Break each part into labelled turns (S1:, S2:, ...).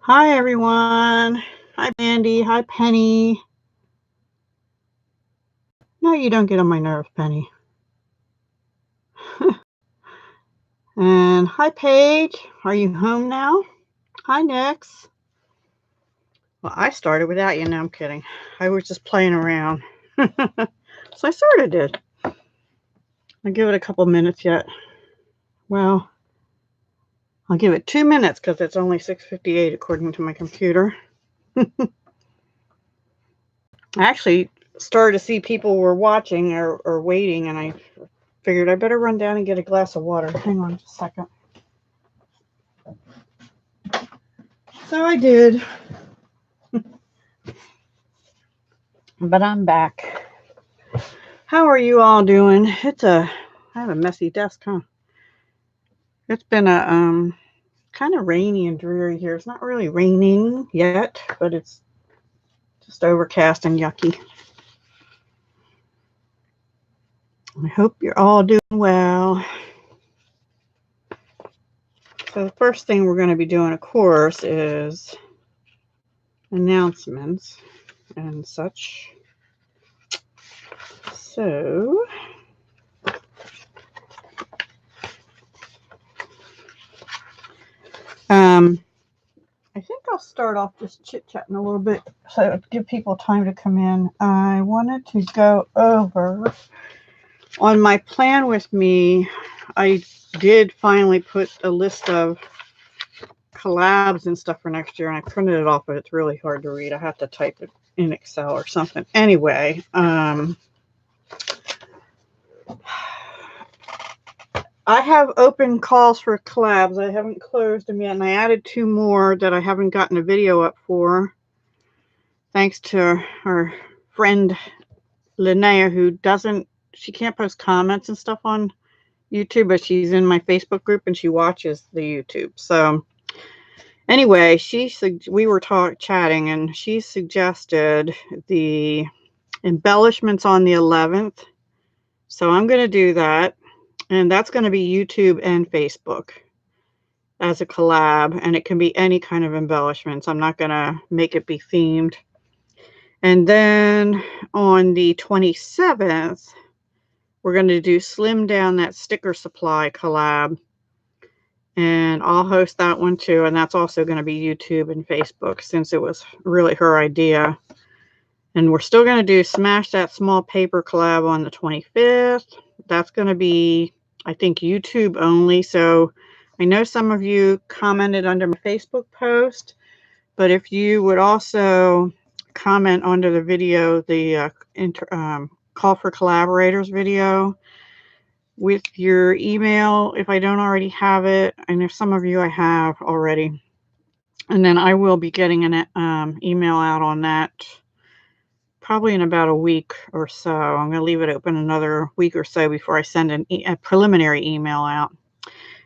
S1: Hi, everyone. Hi, Mandy. Hi, Penny. No, you don't get on my nerves, Penny. And hi, Paige. Are you home now? Hi, Nix. Well, I started without you. No, I'm kidding. I was just playing around. So I sort of did. I'll give it a couple minutes yet. Well, I'll give it 2 minutes because it's only 6:58 according to my computer. I actually started to see people were watching or waiting, and I figured I better run down and get a glass of water. Hang on just a second. So I did. But I'm back. How are you all doing? I have a messy desk, huh? It's been a kind of rainy and dreary here. It's not really raining yet, but it's just overcast and yucky. I hope you're all doing well. So the first thing we're going to be doing, of course, is announcements and such. So I think I'll start off just chit-chatting a little bit so to give people time to come in. I wanted to go over on my plan with me. I did finally put a list of collabs and stuff for next year, and I printed it off, but it's really hard to read. I have to type it in Excel or something. Anyway, I have open calls for collabs. I haven't closed them yet, and I added 2 more that I haven't gotten a video up for. Thanks to our friend Linnea, who she can't post comments and stuff on YouTube, but she's in my Facebook group and she watches the YouTube. So anyway, we were chatting, and she suggested the embellishments on the 11th. So I'm going to do that, and that's going to be YouTube and Facebook as a collab, and it can be any kind of embellishments. I'm not going to make it be themed. And then on the 27th, we're going to do Slim Down That Sticker Supply collab, and I'll host that one too, and that's also going to be YouTube and Facebook since it was really her idea. And we're still going to do Smash That Small Paper collab on the 25th. That's going to be, I think, YouTube only. So I know some of you commented under my Facebook post, but if you would also comment under the video, the call for collaborators video with your email, if I don't already have it, and if some of you I have already. And then I will be getting an email out on that probably in about a week or so. I'm going to leave it open another week or so before I send a preliminary email out.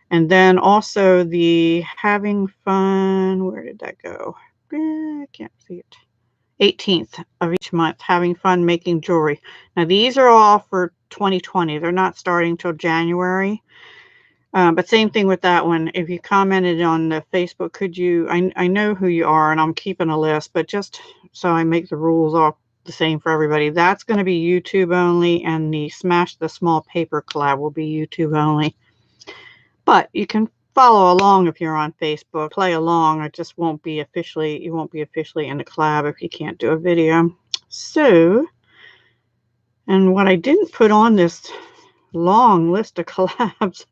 S1: And then also the having fun, where did that go? I can't see it. 18th of each month, having fun making jewelry. Now these are all for 2020. They're not starting till January. But same thing with that one. If you commented on the Facebook, could you, I know who you are and I'm keeping a list, but just so I make the rules all the same for everybody, that's going to be YouTube only, and the Smash the Small Paper collab will be YouTube only. But you can follow along if you're on Facebook, play along. It just won't be officially, you won't be officially in the collab if you can't do a video. So, and what I didn't put on this long list of collabs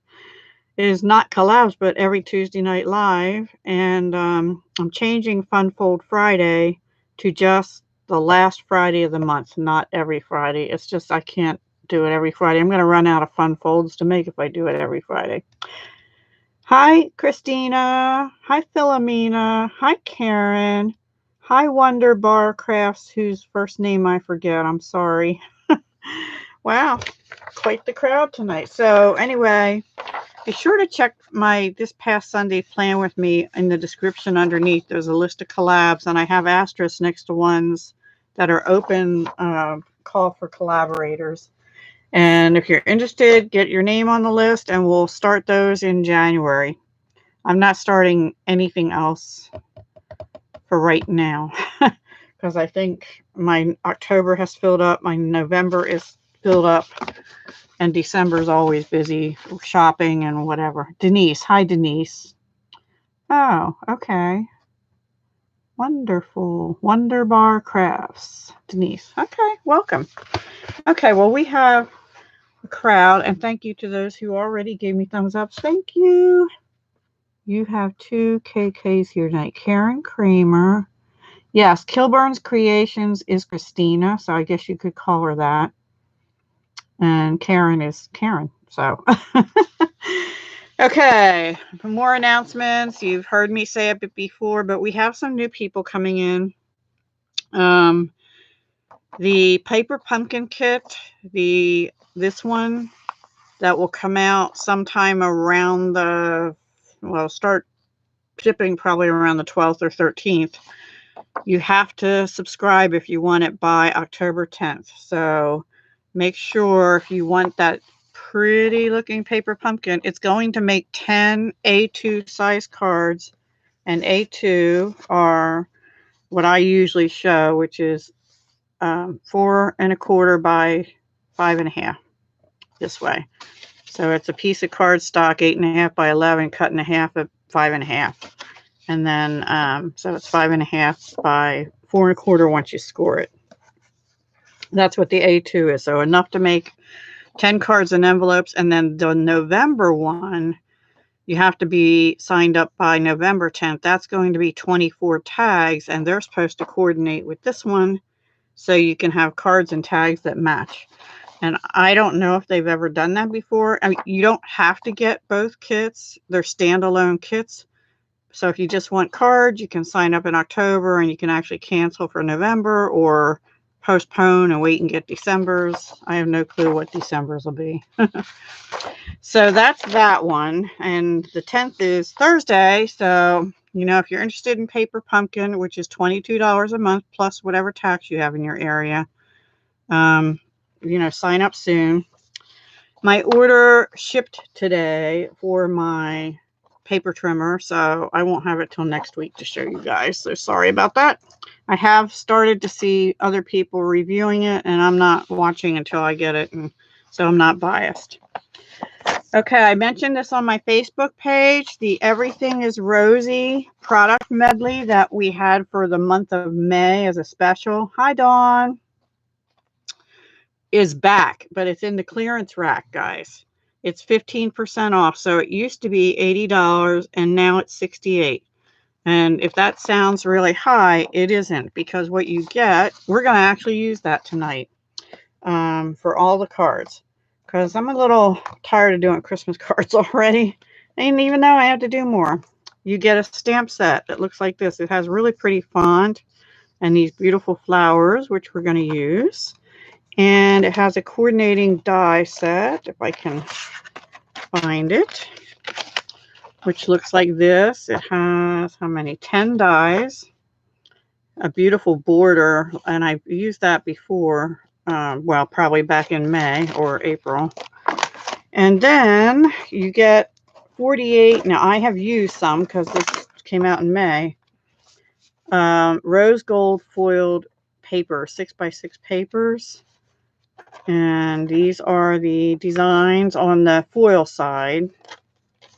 S1: is not collabs, but every Tuesday night live. And I'm changing Funfold Friday to just the last Friday of the month, not every Friday. It's just I can't do it every Friday. I'm going to run out of fun folds to make if I do it every Friday. Hi, Christina. Hi, Philomena. Hi, Karen. Hi, Wonder Bar Crafts, whose first name I forget. I'm sorry. Wow, quite the crowd tonight. So anyway, be sure to check my this past Sunday plan with me in the description underneath. There's a list of collabs, and I have asterisks next to ones that are open call for collaborators. And if you're interested, get your name on the list, and we'll start those in January. I'm not starting anything else for right now. Because I think my October has filled up, my November is filled up, and December is always busy shopping and whatever. Denise. Hi, Denise. Oh, okay. Wonderful. Wonder Bar Crafts. Denise. Okay, welcome. Okay, well, we have a crowd, and thank you to those who already gave me thumbs up. Thank you. You have 2 KKs here tonight. Karen Kramer. Yes, Kilburn's Creations is Christina, so I guess you could call her that. And Karen is Karen, so. Okay, more announcements. You've heard me say it before, but we have some new people coming in. The Paper Pumpkin Kit, this one that will come out sometime around start shipping probably around the 12th or 13th. You have to subscribe if you want it by October 10th. So make sure if you want that pretty looking paper pumpkin, it's going to make 10 A2 size cards, and A2 are what I usually show, which is 4 1/4 by 5 1/2 this way. So it's a piece of cardstock, 8 1/2 by 11, cut in half at 5 1/2. And then, so it's 5 1/2 by 4 1/4 once you score it. That's what the A2 is. So enough to make 10 cards and envelopes. And then the November one, you have to be signed up by November 10th. That's going to be 24 tags, and they're supposed to coordinate with this one so you can have cards and tags that match. And I don't know if they've ever done that before. I mean, you don't have to get both kits. They're standalone kits. So if you just want cards, you can sign up in October and you can actually cancel for November or postpone and wait and get December's. I have no clue what December's will be. So that's that one. And the 10th is Thursday. So, you know, if you're interested in Paper Pumpkin, which is $22 a month plus whatever tax you have in your area, you know, sign up soon. My order shipped today for my paper trimmer, so I won't have it till next week to show you guys. So sorry about that. I have started to see other people reviewing it, and I'm not watching until I get it, and so I'm not biased. Okay, I mentioned this on my Facebook page, the Everything is Rosy product medley that we had for the month of May as a special. Hi, Dawn. Is back, but it's in the clearance rack, guys. It's 15% off. So it used to be $80 and now it's $68. And if that sounds really high, it isn't, because what you get, we're going to actually use that tonight for all the cards, because I'm a little tired of doing Christmas cards already. And even though I have to do more, you get a stamp set that looks like this. It has really pretty font and these beautiful flowers, which we're going to use. And it has a coordinating die set, if I can find it, which looks like this. It has how many? 10 dies, a beautiful border, and I've used that before, well, probably back in May or April. And then you get 48. Now, I have used some because this came out in May. Rose gold foiled paper, 6x6 papers. And these are the designs on the foil side.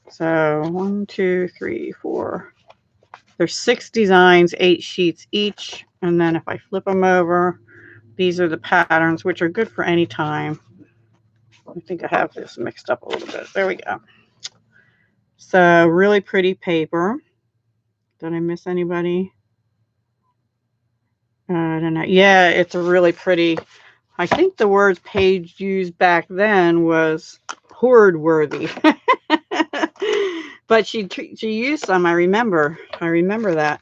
S1: So 1, 2, 3, 4. There's 6 designs, 8 sheets each. And then if I flip them over, these are the patterns, which are good for any time. I think I have this mixed up a little bit. There we go. So really pretty paper. Did I miss anybody? I don't know. Yeah, it's a really pretty. I think the word page used back then was hoard worthy. But she used some. I remember that.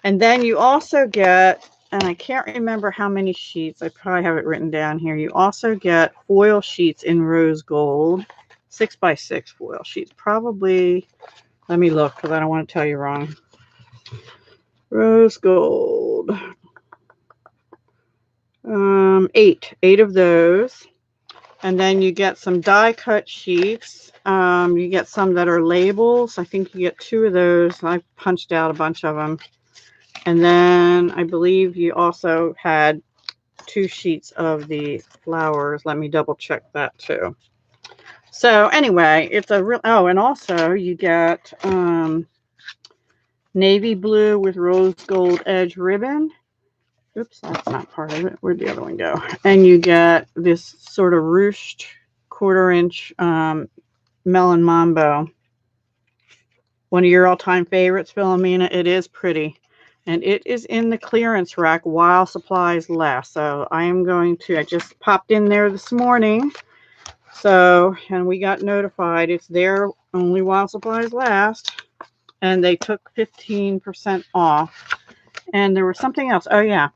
S1: And then you also get, and I can't remember how many sheets. I probably have it written down here. You also get foil sheets in rose gold, 6x6 foil sheets. Probably, let me look because I don't want to tell you wrong. Rose gold. 8 of those. And then you get some die cut sheets. You get some that are labels. I think you get 2 of those. I punched out a bunch of them. And then I believe you also had 2 sheets of the flowers. Let me double check that too. So anyway, it's a real, oh, and also you get navy blue with rose gold edge ribbon. Oops, that's not part of it. Where'd the other one go? And you get this sort of ruched 1/4 inch melon mambo. One of your all-time favorites, Philomena. It is pretty. And it is in the clearance rack while supplies last. So I am going to, I just popped in there this morning. So, and we got notified it's there only while supplies last. And they took 15% off. And there was something else. Oh, yeah.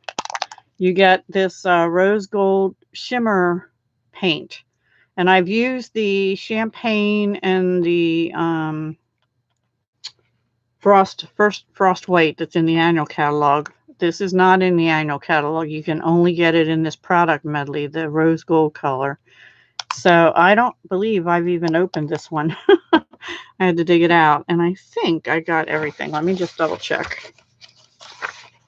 S1: You get this rose gold shimmer paint. And I've used the champagne and the frost white that's in the annual catalog. This is not in the annual catalog. You can only get it in this product medley, the rose gold color. So I don't believe I've even opened this one. I had to dig it out, and I think I got everything. Let me just double check.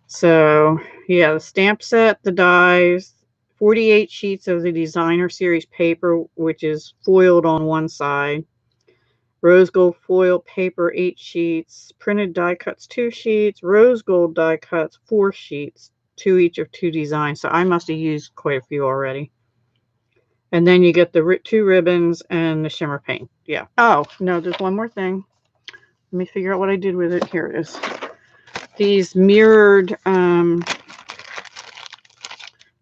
S1: So yeah, the stamp set, the dies, 48 sheets of the designer series paper, which is foiled on one side. Rose gold foil paper, 8 sheets. Printed die cuts, 2 sheets. Rose gold die cuts, 4 sheets. 2 each of 2 designs. So I must have used quite a few already. And then you get the 2 ribbons and the shimmer paint. Yeah. Oh, no, there's one more thing. Let me figure out what I did with it. Here it is. These mirrored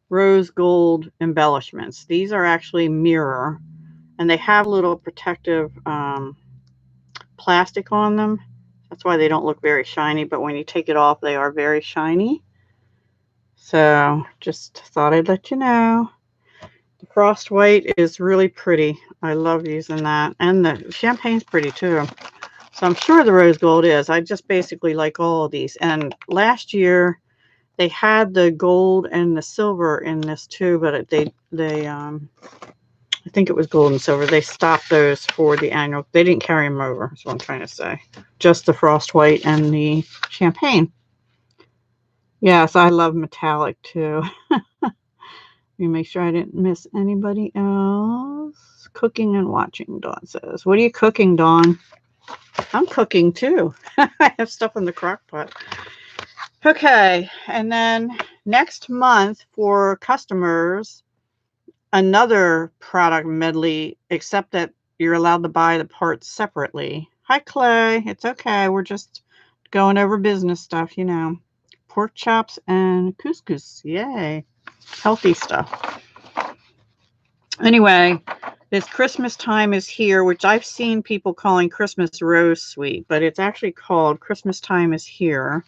S1: rose gold embellishments. These are actually mirror. And they have little protective plastic on them. That's why they don't look very shiny, but when you take it off, they are very shiny. So just thought I'd let you know. The frost white is really pretty. I love using that. And the champagne's pretty too. So I'm sure the rose gold is. I just basically like all of these. And last year they had the gold and the silver in this too, but I think it was gold and silver. They stopped those for the annual. They didn't carry them over, is what I'm trying to say. Just the frost white and the champagne. Yes, I love metallic too. Let me make sure I didn't miss anybody else. Cooking and watching, Dawn says. What are you cooking, Dawn? I'm cooking too. I have stuff in the crock pot. Okay, and then next month for customers, another product medley, except that you're allowed to buy the parts separately. Hi, Clay. It's okay. We're just going over business stuff, you know. Pork chops and couscous. Yay. Healthy stuff. Anyway, this Christmas time is here, which I've seen people calling Christmas rose sweet, but it's actually called Christmas time is here.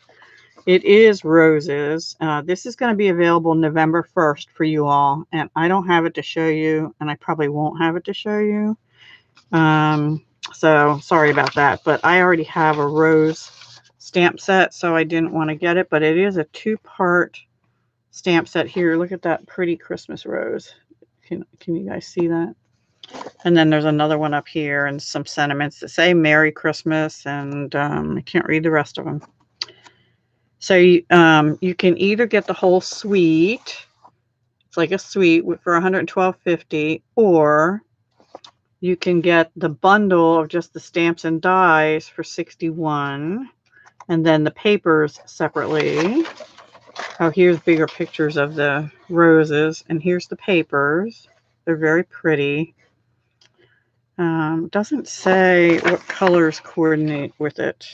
S1: It is roses. This is going to be available November 1st for you all, and I don't have it to show you, and I probably won't have it to show you. So sorry about that, but I already have a rose stamp set, so I didn't want to get it, but it is a 2-part stamp set here. Look at that pretty Christmas rose. Can you guys see that? And then there's another one up here and some sentiments that say Merry Christmas, and I can't read the rest of them. So you can either get the whole suite, it's like a suite for $112.50, or you can get the bundle of just the stamps and dies for $61, and then the papers separately. Oh, here's bigger pictures of the roses, and here's the papers. They're very pretty. Doesn't say what colors coordinate with it.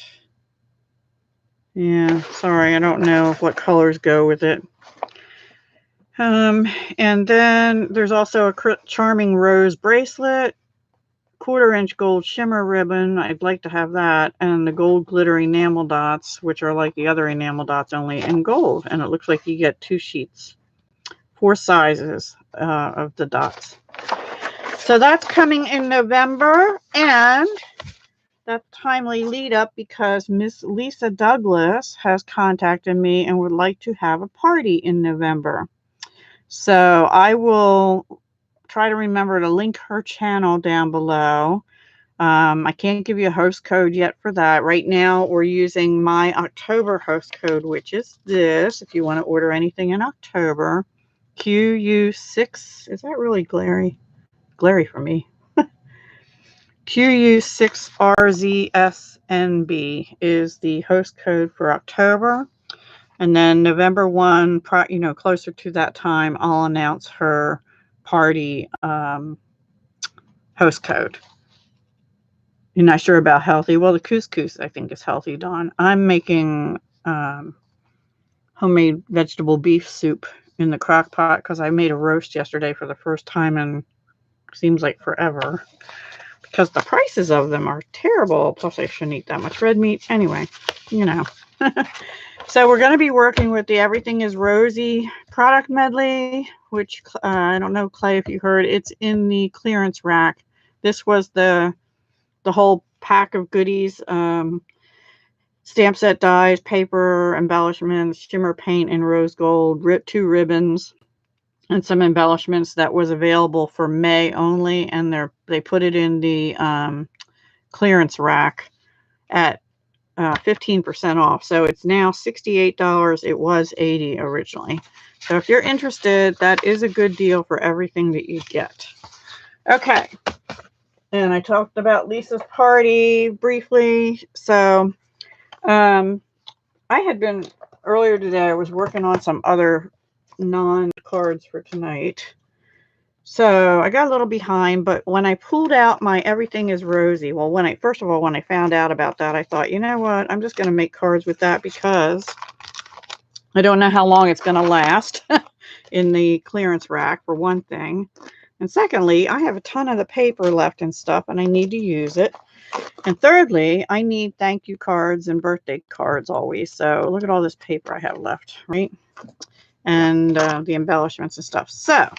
S1: Yeah, sorry, I don't know what colors go with it. And then there's also a charming rose bracelet, 1/4 inch gold shimmer ribbon. I'd like to have that. And the gold glitter enamel dots, which are like the other enamel dots, only in gold. And it looks like you get 2 sheets, 4 sizes of the dots. So that's coming in November, and that's timely lead up because Miss Lisa Douglas has contacted me and would like to have a party in November. So I will try to remember to link her channel down below. I can't give you a host code yet for that. Right now, we're using my October host code, which is this. If you want to order anything in October, QU6. Is that really glary? Glary for me. QU6RZSNB is the host code for October. And then November 1, closer to that time, I'll announce her party host code. You're not sure about healthy? Well, the couscous, I think, is healthy, Dawn. I'm making homemade vegetable beef soup in the crock pot because I made a roast yesterday for the first time in seems like forever. Because the prices of them are terrible. Plus, I shouldn't eat that much red meat. Anyway, you know. So we're going to be working with the Everything is Rosy product medley, which I don't know, Clay, if you heard. It's in the clearance rack. This was the whole pack of goodies. Stamp set dies, paper, embellishments, shimmer paint and rose gold, 2 ribbons, and some embellishments that was available for May only, and they put it in the clearance rack at 15% off. So it's now $68. It was $80 originally. So if you're interested, that is a good deal for everything that you get. Okay. And I talked about Lisa's party briefly. So I had been earlier today, I was working on some other non-cards for tonight. So I got a little behind, but when I pulled out my Everything is Rosy, well, when I found out about that, I thought, you know what, I'm just going to make cards with that because I don't know how long it's going to last in the clearance rack, for one thing. And secondly, I have a ton of the paper left and stuff, and I need to use it. And thirdly, I need thank you cards and birthday cards always. So look at all this paper I have left, right? And the embellishments and stuff. So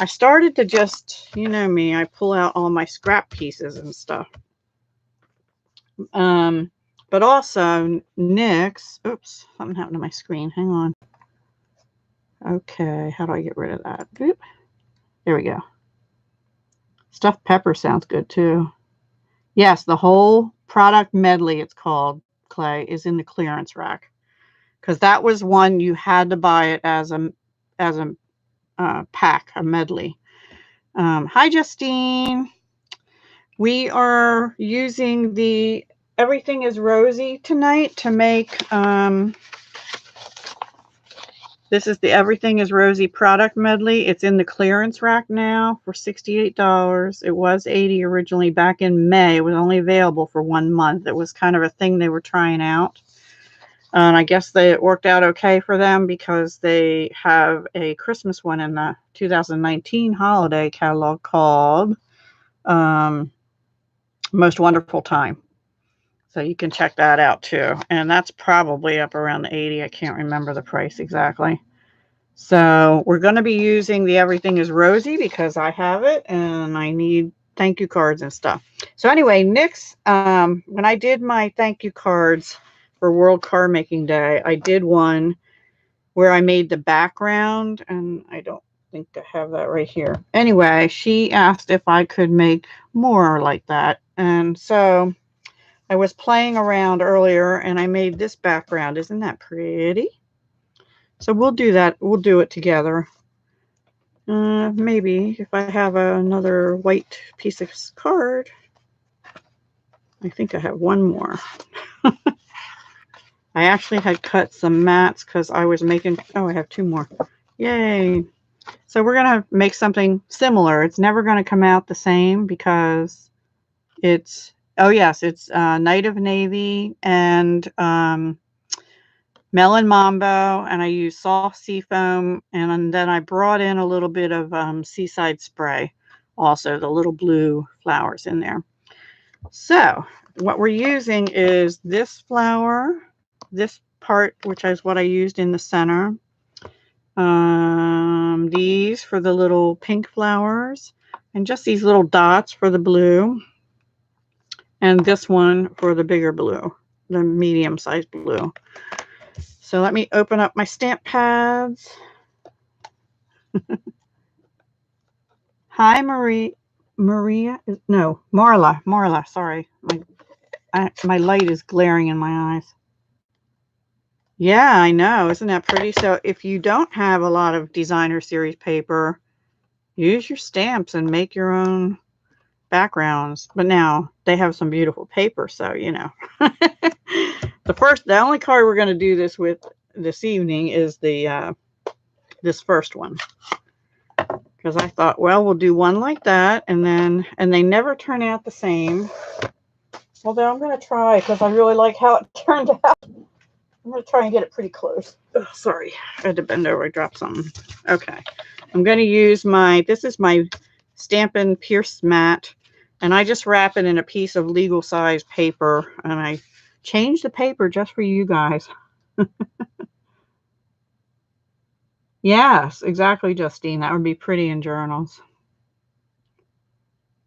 S1: I started to just, you know me, I pull out all my scrap pieces and stuff. But also NYX, oops, something happened to my screen. Hang on. Okay, how do I get rid of that? Oop. There we go. Stuffed pepper sounds good too. Yes, the whole product medley, it's called, Clay, is in the clearance rack. Because that was one you had to buy it as a pack, a medley. Hi, Justine. We are using the Everything is Rosy tonight to make, this is the Everything is Rosy product medley. It's in the clearance rack now for $68. It was $80 originally back in May. It was only available for 1 month. It was kind of a thing they were trying out. And I guess it worked out okay for them because they have a Christmas one in the 2019 holiday catalog called Most Wonderful Time. So you can check that out too. And that's probably up around the 80. I can't remember the price exactly. So we're going to be using the Everything is Rosy because I have it and I need thank you cards and stuff. So anyway, NYX, when I did my thank you cards for World Card Making Day, I did one where I made the background, and I don't think I have that right here. Anyway, she asked if I could make more like that. And so I was playing around earlier and I made this background. Isn't that pretty? So we'll do that. We'll do it together. Maybe if I have another white piece of card. I think I have one more. I actually had cut some mats because I was making, oh, I have 2 more. Yay. So we're going to make something similar. It's never going to come out the same because it's, oh yes, it's Night of Navy and Melon Mambo, and I use soft sea foam, and then I brought in a little bit of Seaside Spray, also the little blue flowers in there. So what we're using is this flower, this part, which is what I used in the center. These for the little pink flowers, and just these little dots for the blue, and this one for the bigger blue, the medium-sized blue. So let me open up my stamp pads. Hi, Marie. Maria? No, Marla. Marla, sorry. My light is glaring in my eyes. Yeah, I know. Isn't that pretty? So if you don't have a lot of designer series paper, use your stamps and make your own backgrounds. But now they have some beautiful paper, so you know. The only card we're going to do this with this evening is the this first one, because I thought, well, we'll do one like that, and they never turn out the same. Although I'm going to try, because I really like how it turned out. I'm going to try and get it pretty close. Oh, sorry, I had to bend over. I dropped something. Okay, I'm going to use this is my Stampin' Pierce mat, and I just wrap it in a piece of legal size paper, and I changed the paper just for you guys. Yes, exactly, Justine. That would be pretty in journals.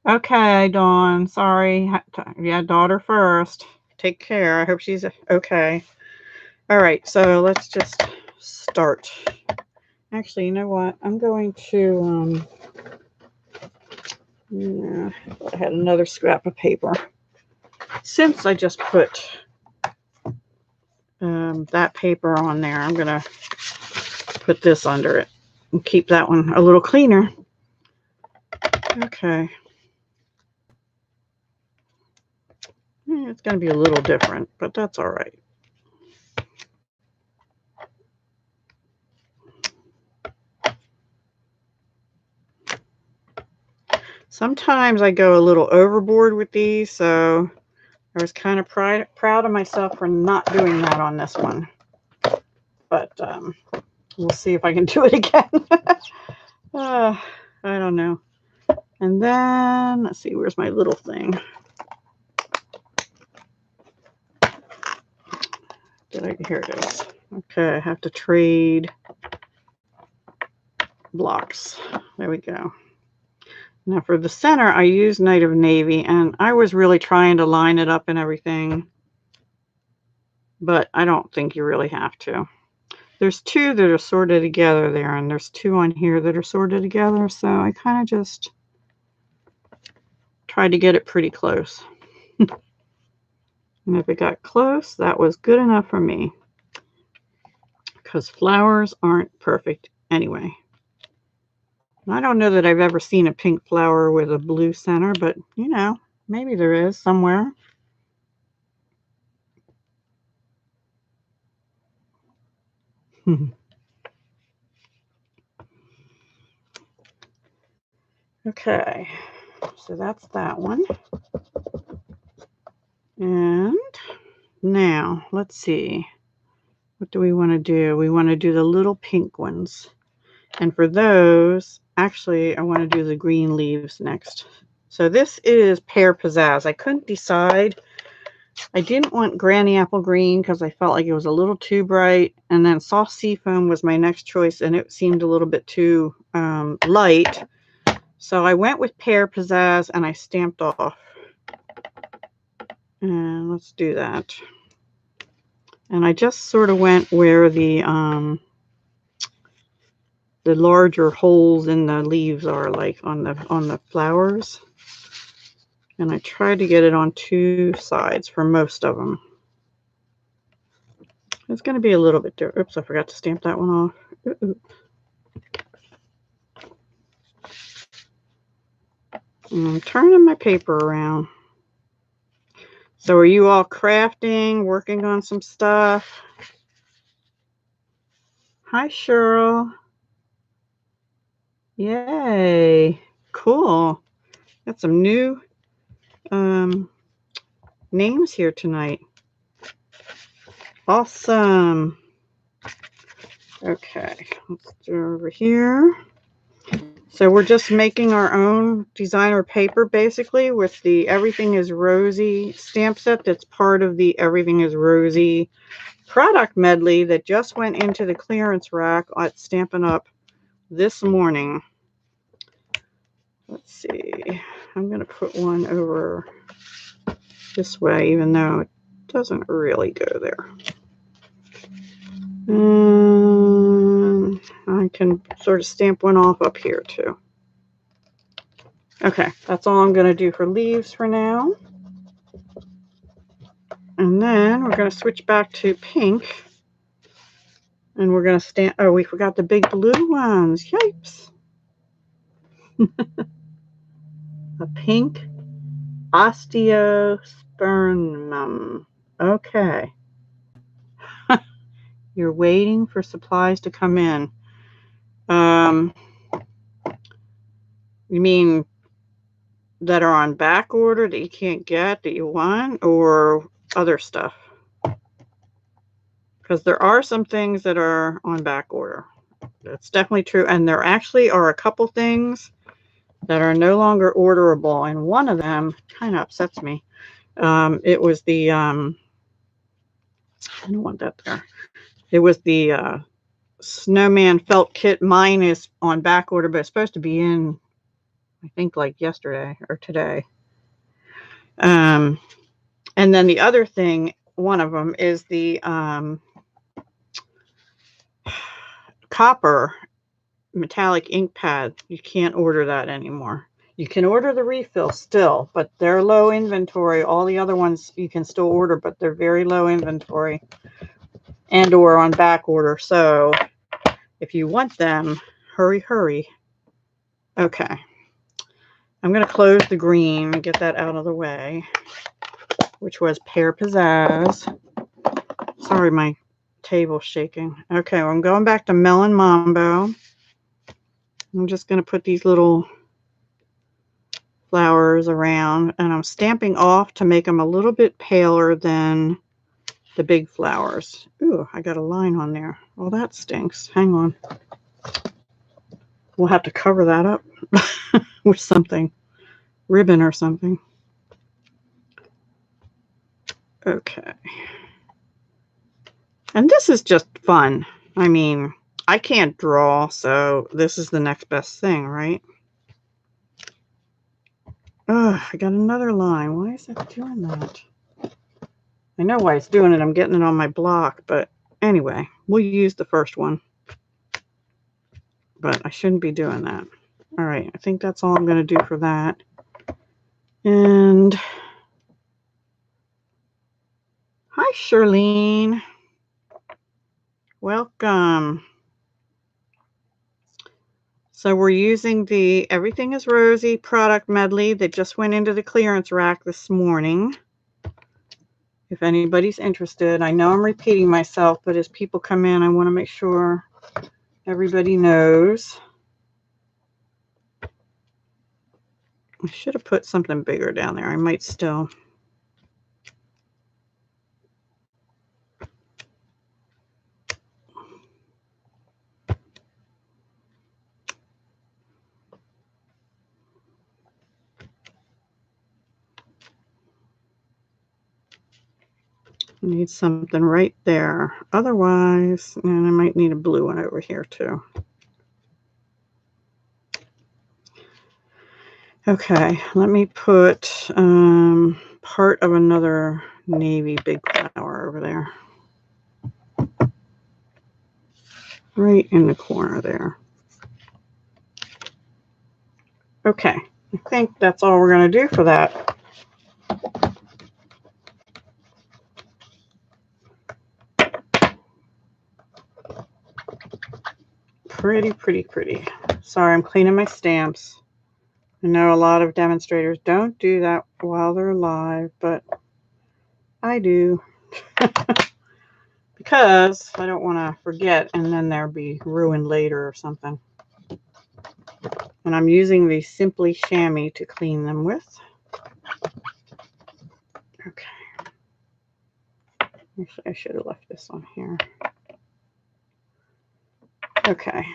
S1: Okay, Dawn. Sorry. Yeah, daughter first. Take care. I hope she's okay. All right, so let's just start. Actually, you know what? I'm going to, yeah, I had another scrap of paper. Since I just put that paper on there, I'm going to put this under it and keep that one a little cleaner. Okay. It's going to be a little different, but that's all right. Sometimes I go a little overboard with these, so I was kind of proud of myself for not doing that on this one. But we'll see if I can do it again. I don't know. And then, let's see, where's my little thing? Here it is. Okay, I have to trade blocks. There we go. Now for the center, I use Night of Navy, and I was really trying to line it up and everything, but I don't think you really have to. There's two that are sorted together there, and there's two on here that are sorted together, so I kind of just tried to get it pretty close. And if it got close, that was good enough for me, because flowers aren't perfect anyway. I don't know that I've ever seen a pink flower with a blue center, but, you know, maybe there is somewhere. Okay, so that's that one. And now, let's see. What do we want to do? We want to do the little pink ones. And for those, actually, I want to do the green leaves next. So this is Pear Pizzazz. I couldn't decide. I didn't want Granny Apple Green because I felt like it was a little too bright. And then Soft Seafoam was my next choice, and it seemed a little bit too light. So I went with Pear Pizzazz, and I stamped off. And let's do that. And I just sort of went where the larger holes in the leaves are, like on the flowers. And I tried to get it on two sides for most of them. It's going to be a little bit different. Oops, I forgot to stamp that one off. I'm turning my paper around. So are you all crafting, working on some stuff? Hi, Cheryl. Yay. Cool. Got some new names here tonight. Awesome. Okay, let's do over here. So we're just making our own designer paper, basically, with the Everything is Rosy stamp set that's part of the Everything is Rosy product medley that just went into the clearance rack at Stampin' Up! This morning. Let's see. I'm going to put one over this way, even though it doesn't really go there. I can sort of stamp one off up here, too. Okay, that's all I'm going to do for leaves for now. And then we're going to switch back to pink. And we're going to stamp. Oh, we forgot the big blue ones. Yipes. A pink osteospermum. Okay. You're waiting for supplies to come in. You mean that are on back order that you can't get that you want, or other stuff? Because there are some things that are on back order. That's definitely true. And there actually are a couple things that are no longer orderable. And one of them kind of upsets me. It was the, I don't want that there. It was the snowman felt kit. Mine is on back order, but it's supposed to be in, I think, like yesterday or today. And then the other thing, one of them is the copper metallic ink pad. You can't order that anymore. You can order the refill still, but they're low inventory. All the other ones you can still order, but they're very low inventory and or on back order. So if you want them, hurry, hurry. Okay. I'm going to close the green and get that out of the way, which was Pear Pizzazz. Sorry, my table's shaking. Okay, well, I'm going back to Melon Mambo. I'm just going to put these little flowers around, and I'm stamping off to make them a little bit paler than the big flowers. Ooh, I got a line on there. Well, that stinks. Hang on. We'll have to cover that up with something, ribbon or something. Okay. And this is just fun. I mean, I can't draw, so this is the next best thing, right? Ugh, I got another line. Why is it doing that? I know why it's doing it. I'm getting it on my block, but anyway, we'll use the first one. But I shouldn't be doing that. All right, I think that's all I'm going to do for that. And hi, Charlene. Welcome. So we're using the Everything is Rosy product medley that just went into the clearance rack this morning. If anybody's interested, I know I'm repeating myself, but as people come in, I want to make sure everybody knows. I should have put something bigger down there. I might still. I need something right there. Otherwise, and I might need a blue one over here too. Okay, let me put part of another navy big flower over there. Right in the corner there. Okay, I think that's all we're going to do for that. Pretty, pretty, pretty. Sorry, I'm cleaning my stamps. I know a lot of demonstrators don't do that while they're live, but I do. Because I don't want to forget and then they'll be ruined later or something. And I'm using the Simply Chamois to clean them with. Okay. Actually, I should have left this on here. Okay.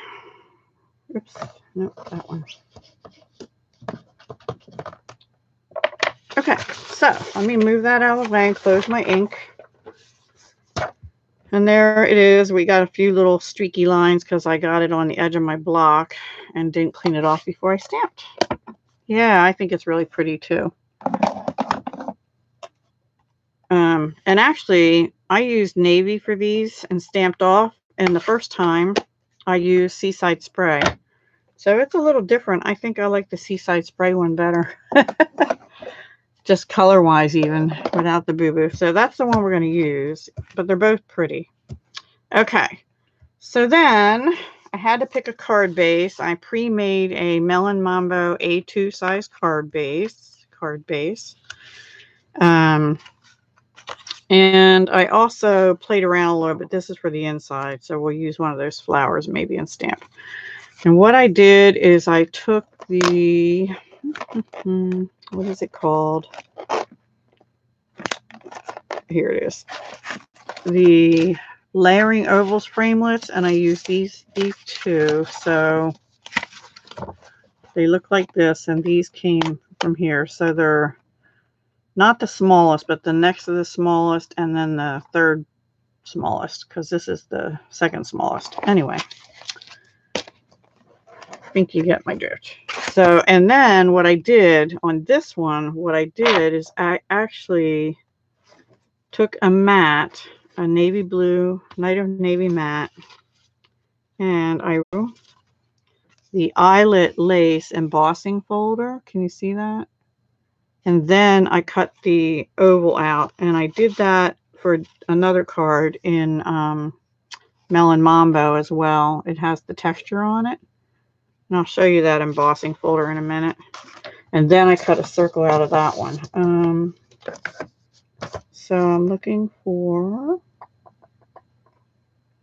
S1: Oops. Nope, that one. Okay, so let me move that out of the way and close my ink. And there it is. We got a few little streaky lines because I got it on the edge of my block and didn't clean it off before I stamped. Yeah, I think it's really pretty too. And actually, I used navy for these and stamped off. And the first time, I used Seaside Spray. So it's a little different. I think I like the Seaside Spray one better. Just color-wise even, without the boo-boo. So that's the one we're going to use. But they're both pretty. Okay. So then I had to pick a card base. I pre-made a Melon Mambo A2 size card base. And I also played around a little bit. This is for the inside, so we'll use one of those flowers maybe and stamp. And what I did is I took the, what is it called? Here it is. The layering ovals framelits, and I used these two. So they look like this, and these came from here. So they're not the smallest, but the next to the smallest, and then the third smallest, because this is the second smallest. Anyway, I think you get my drift. So, and then what I did on this one, is I actually took a matte, a navy blue, Night of Navy matte, and I wrote the eyelet lace embossing folder. Can you see that? And then I cut the oval out, and I did that for another card in Melon Mambo as well. It has the texture on it. And I'll show you that embossing folder in a minute. And then I cut a circle out of that one. So I'm looking for,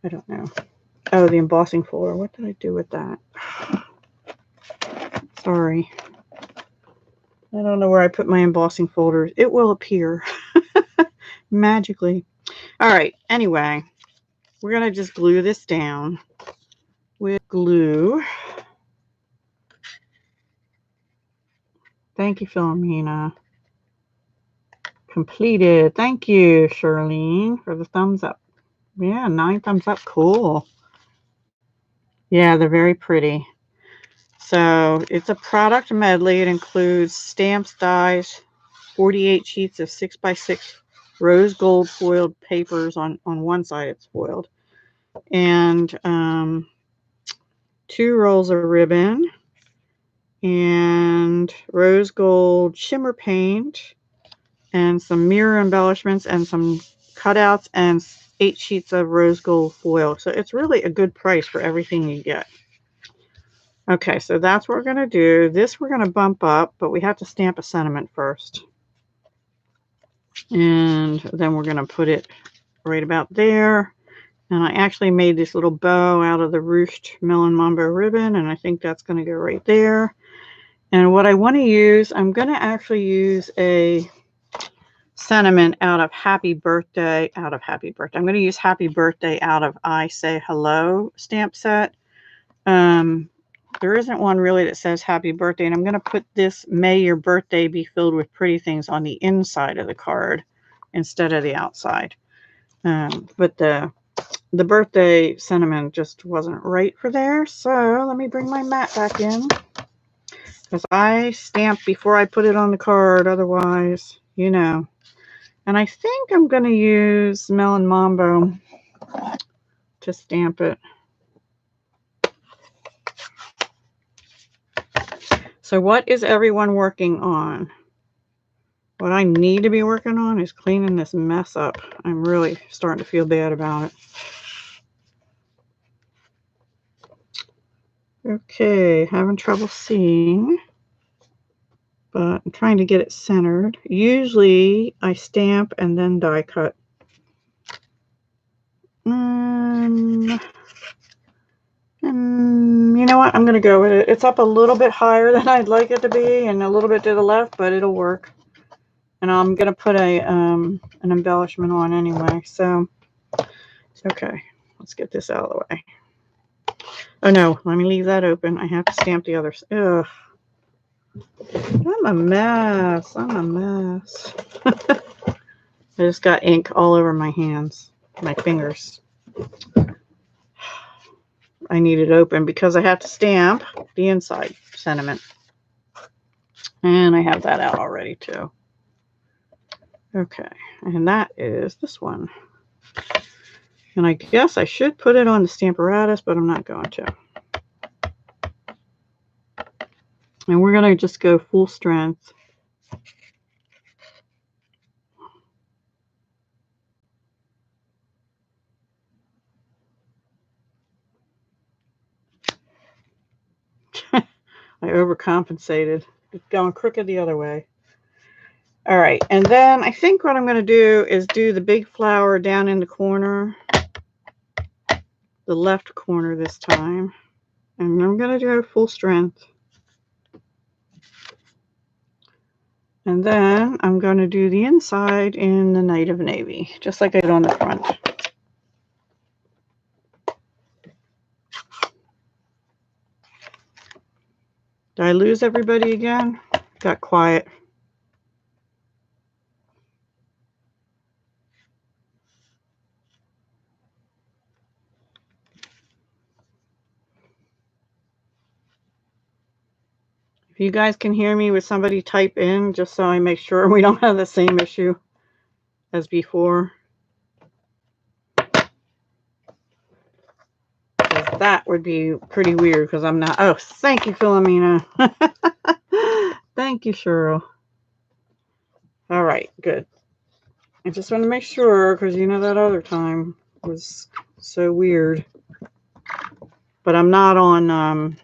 S1: I don't know. Oh, the embossing folder. What did I do with that? Sorry. I don't know where I put my embossing folders. It will appear magically. All right. Anyway, we're going to just glue this down with glue. Thank you, Philomena. Completed. Thank you, Charlene, for the thumbs up. Yeah, 9 thumbs up. Cool. Yeah, they're very pretty. So it's a product medley. It includes stamps, dies, 48 sheets of 6x6 rose gold foiled papers. On one side it's foiled, and 2 rolls of ribbon, and rose gold shimmer paint, and some mirror embellishments, and some cutouts, and 8 sheets of rose gold foil. So it's really a good price for everything you get. Okay, so that's what we're going to do. This we're going to bump up, but we have to stamp a sentiment first. And then we're going to put it right about there. And I actually made this little bow out of the ruched Melon Mambo ribbon, and I think that's going to go right there. And what I want to use, I'm going to actually use a sentiment out of Happy Birthday. I'm going to use Happy Birthday out of I Say Hello stamp set. There isn't one really that says Happy Birthday, and I'm going to put this May Your Birthday Be Filled with Pretty Things on the inside of the card instead of the outside. But the birthday sentiment just wasn't right for there. So let me bring my mat back in, because I stamp before I put it on the card. Otherwise, you know. And I think I'm going to use Melon Mambo to stamp it. So what is everyone working on? What I need to be working on is cleaning this mess up. I'm really starting to feel bad about it. Okay, having trouble seeing, but I'm trying to get it centered. Usually I stamp and then die cut. You know what? I'm going to go with it. It's up a little bit higher than I'd like it to be, and a little bit to the left, but it'll work. And I'm going to put an embellishment on anyway. So, okay, let's get this out of the way. Oh no, let me leave that open. I have to stamp the others. Ugh. I'm a mess. I just got ink all over my hands, my fingers. I need it open because I have to stamp the inside sentiment. And I have that out already too. Okay, and that is this one. And I guess I should put it on the Stamparatus, but I'm not going to. And we're going to just go full strength. I overcompensated. It's going crooked the other way. All right, and then I think what I'm going to do is do the big flower down in the corner, the left corner this time. And I'm going to do full strength. And then I'm going to do the inside in the Night of Navy, just like I did on the front. Did I lose everybody again? Got quiet. If you guys can hear me, would somebody type in just so I make sure we don't have the same issue as before? That would be pretty weird because I'm not. Oh, thank you, Philomena. Thank you, Cheryl. All right, good. I just want to make sure because you know that other time was so weird. But I'm not on,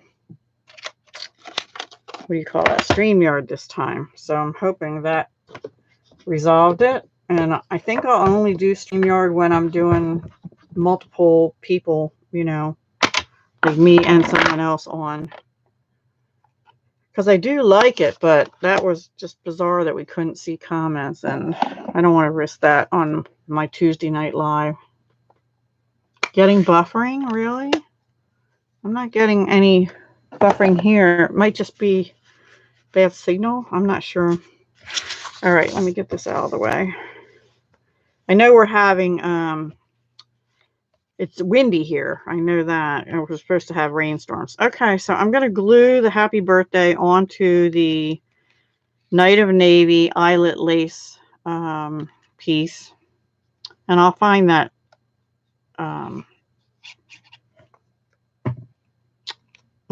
S1: what do you call that, StreamYard this time. So I'm hoping that resolved it. And I think I'll only do StreamYard when I'm doing multiple people, you know, like me and someone else on. Because I do like it, but that was just bizarre that we couldn't see comments. And I don't want to risk that on my Tuesday night live. Getting buffering, really? I'm not getting any buffering here. It might just be bad signal. I'm not sure. All right, let me get this out of the way. I know we're having, it's windy here. I know that. And we're supposed to have rainstorms. Okay, so I'm going to glue the happy birthday onto the Night of Navy eyelet lace piece. And I'll find that I'm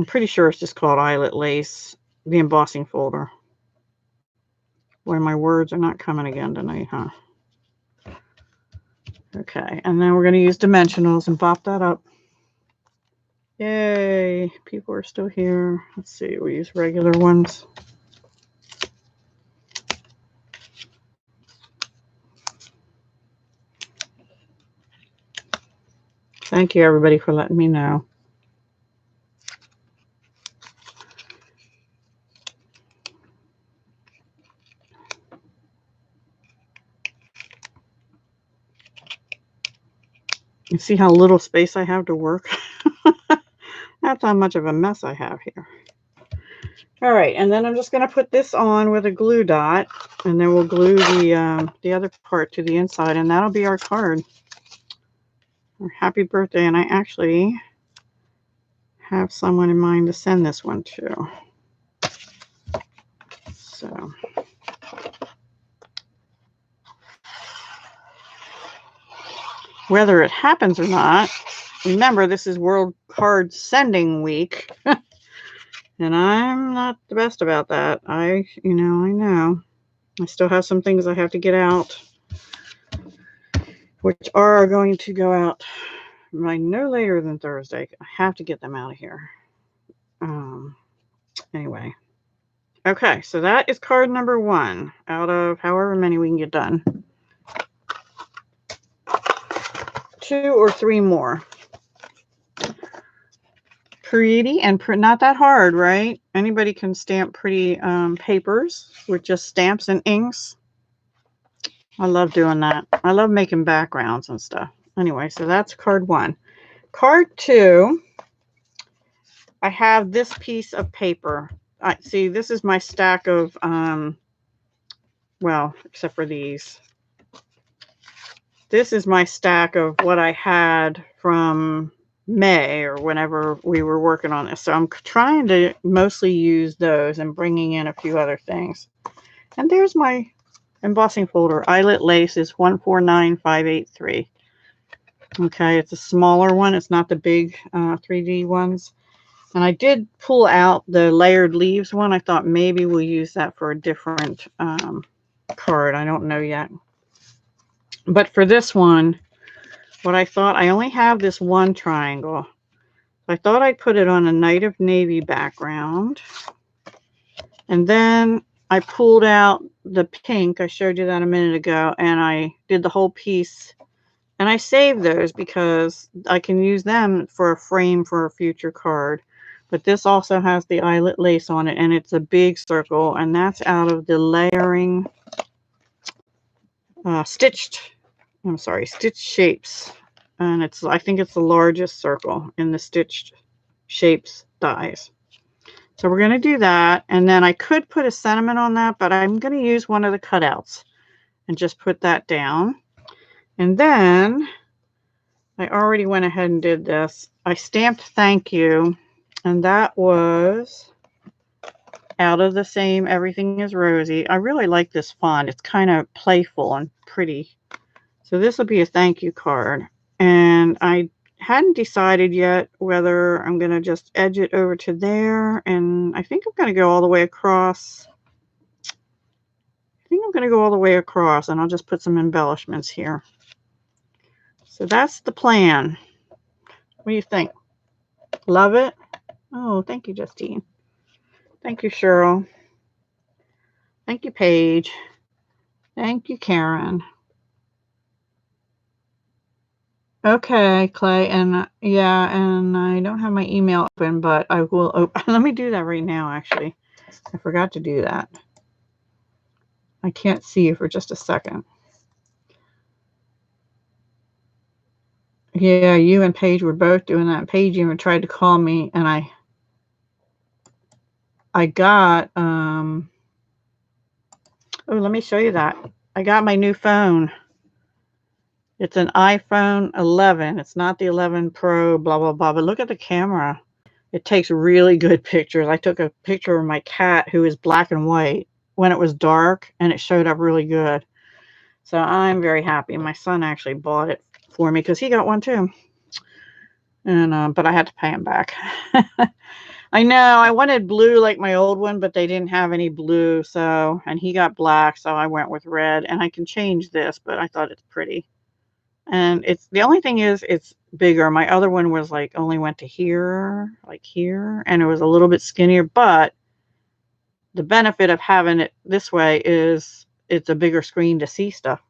S1: pretty sure it's just called eyelet lace, the embossing folder. Boy, my words are not coming again tonight, huh? Okay, and then we're going to use dimensionals and bop that up. Yay, people are still here. Let's see, we use regular ones. Thank you, everybody, for letting me know. You see how little space I have to work? That's how much of a mess I have here. All right, and then I'm just going to put this on with a glue dot, and then we'll glue the other part to the inside, and that'll be our card. Our happy birthday, and I actually have someone in mind to send this one to. So whether it happens or not, remember this is World Card Sending Week. And I'm not the best about that. I know. I still have some things I have to get out, which are going to go out by no later than Thursday. I have to get them out of here. Anyway. Okay, so that is card number 1 out of however many we can get done. 2 or 3 more. Pretty and not that hard, right? Anybody can stamp pretty papers with just stamps and inks. I love doing that. I love making backgrounds and stuff. Anyway, so that's card 1. Card 2, I have this piece of paper. See, this is my stack of, well, except for these. This is my stack of what I had from May or whenever we were working on this. So I'm trying to mostly use those and bringing in a few other things. And there's my embossing folder. Eyelet lace is 149583. Okay, it's a smaller one. It's not the big 3D ones. And I did pull out the layered leaves one. I thought maybe we'll use that for a different card. I don't know yet. But for this one, what I thought, I only have this one triangle. I thought I'd put it on a Night of Navy background. And then I pulled out the pink. I showed you that a minute ago. And I did the whole piece. And I saved those because I can use them for a frame for a future card. But this also has the eyelet lace on it, and it's a big circle, and that's out of the layering stitched shapes. And I think it's the largest circle in the stitched shapes dies. So we're going to do that, and then I could put a sentiment on that, but I'm going to use one of the cutouts and just put that down. And then I already went ahead and did this. I stamped thank you, and that was out of the same Everything is Rosy. I really like this font. It's kind of playful and pretty. So this will be a thank you card. And I hadn't decided yet whether I'm going to just edge it over to there. And I think I'm going to go all the way across. And I'll just put some embellishments here. So that's the plan. What do you think? Love it? Oh, thank you, Justine. Thank you, Cheryl. Thank you, Paige. Thank you, Karen. Okay, Clay, and yeah, and I don't have my email open, but I will open. Let me do that right now, actually. I forgot to do that. I can't see you for just a second. Yeah, you and Paige were both doing that. Paige even tried to call me, and I got, oh, let me show you that. I got my new phone. It's an iPhone 11. It's not the 11 Pro, blah, blah, blah. But look at the camera. It takes really good pictures. I took a picture of my cat, who is black and white, when it was dark, and it showed up really good. So I'm very happy. My son actually bought it for me because he got one too. And but I had to pay him back. I know, I wanted blue like my old one, but they didn't have any blue. So, and he got black, so I went with red. And I can change this, but I thought it's pretty. And it's, the only thing is it's bigger. My other one was like only went to here, like here, and it was a little bit skinnier. But the benefit of having it this way is it's a bigger screen to see stuff.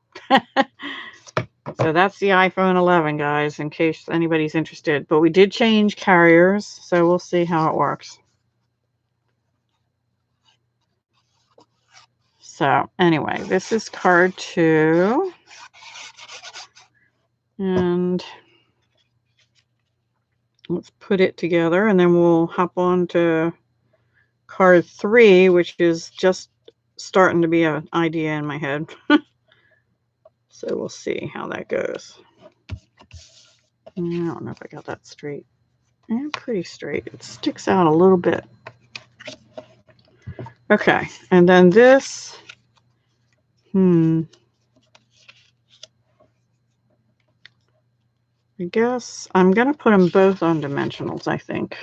S1: So that's the iPhone 11, guys, in case anybody's interested. But we did change carriers, so we'll see how it works. So anyway, this is card 2. And let's put it together, and then we'll hop on to card 3, which is just starting to be an idea in my head. So we'll see how that goes. I don't know if I got that straight. Yeah, pretty straight. It sticks out a little bit. Okay, and then this, I guess I'm going to put them both on dimensionals, I think.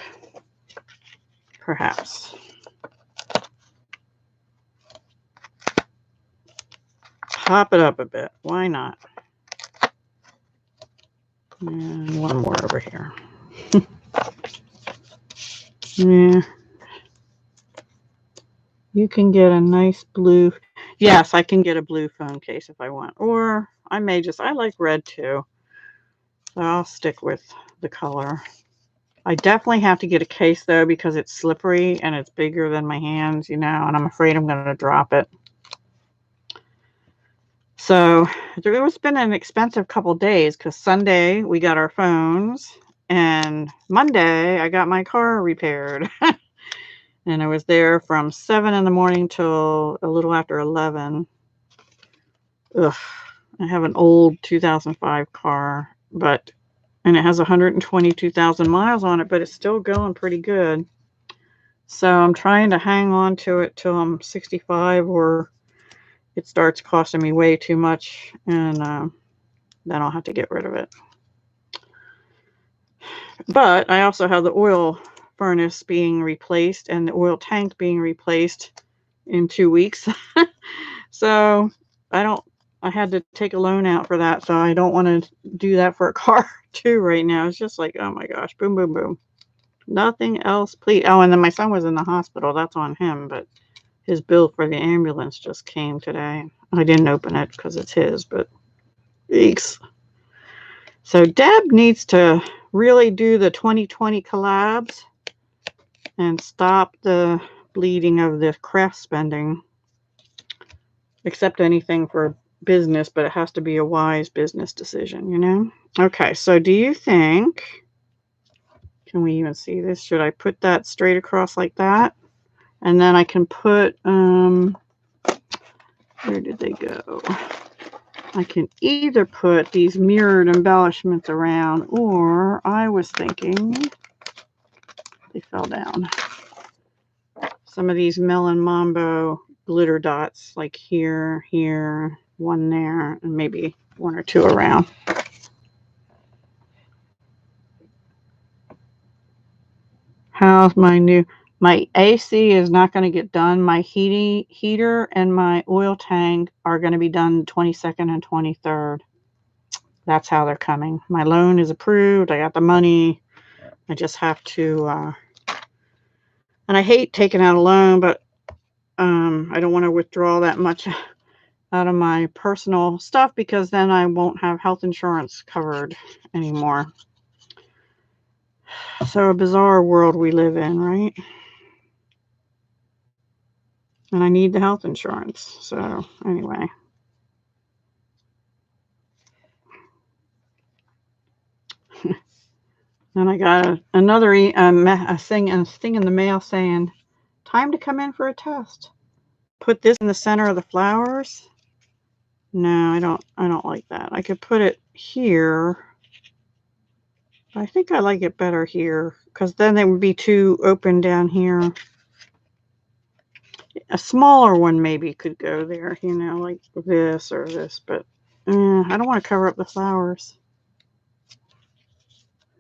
S1: Perhaps. Pop it up a bit. Why not? And one more over here. Yeah. You can get a nice blue. Yes, I can get a blue phone case if I want. Or I may just, I like red too. So I'll stick with the color. I definitely have to get a case though, because it's slippery and it's bigger than my hands, you know, and I'm afraid I'm going to drop it. So it's been an expensive couple days, because Sunday we got our phones, and Monday I got my car repaired. And I was there from 7 in the morning till a little after 11. Ugh, I have an old 2005 car, and it has 122,000 miles on it, but it's still going pretty good. So I'm trying to hang on to it till I'm 65, or it starts costing me way too much, and then I'll have to get rid of it. But I also have the oil furnace being replaced and the oil tank being replaced in 2 weeks. So I had to take a loan out for that. So I don't want to do that for a car too right now. It's just like, oh my gosh, boom, boom, boom. Nothing else, please. Oh, and then my son was in the hospital. That's on him, but his bill for the ambulance just came today. I didn't open it because it's his, but eeks. So Deb needs to really do the 2020 collabs and stop the bleeding of the craft spending. Accept anything for business, but it has to be a wise business decision, you know? Okay, so do you think, can we even see this? Should I put that straight across like that? And then I can put, where did they go? I can either put these mirrored embellishments around, or I was thinking, they fell down. Some of these Melon Mambo glitter dots, like here, here, one there, and maybe one or two around. How's my AC is not going to get done. My heater and my oil tank are going to be done 22nd and 23rd. That's how they're coming. My loan is approved. I got the money. I just have to, and I hate taking out a loan, but I don't want to withdraw that much out of my personal stuff because then I won't have health insurance covered anymore. So a bizarre world we live in, right? And I need the health insurance. So anyway. Then I got another thing in the mail saying, time to come in for a test. Put this in the center of the flowers. No, I don't like that. I could put it here. I think I like it better here because then they would be too open down here. A smaller one maybe could go there, you know, like this or this, but I don't want to cover up the flowers.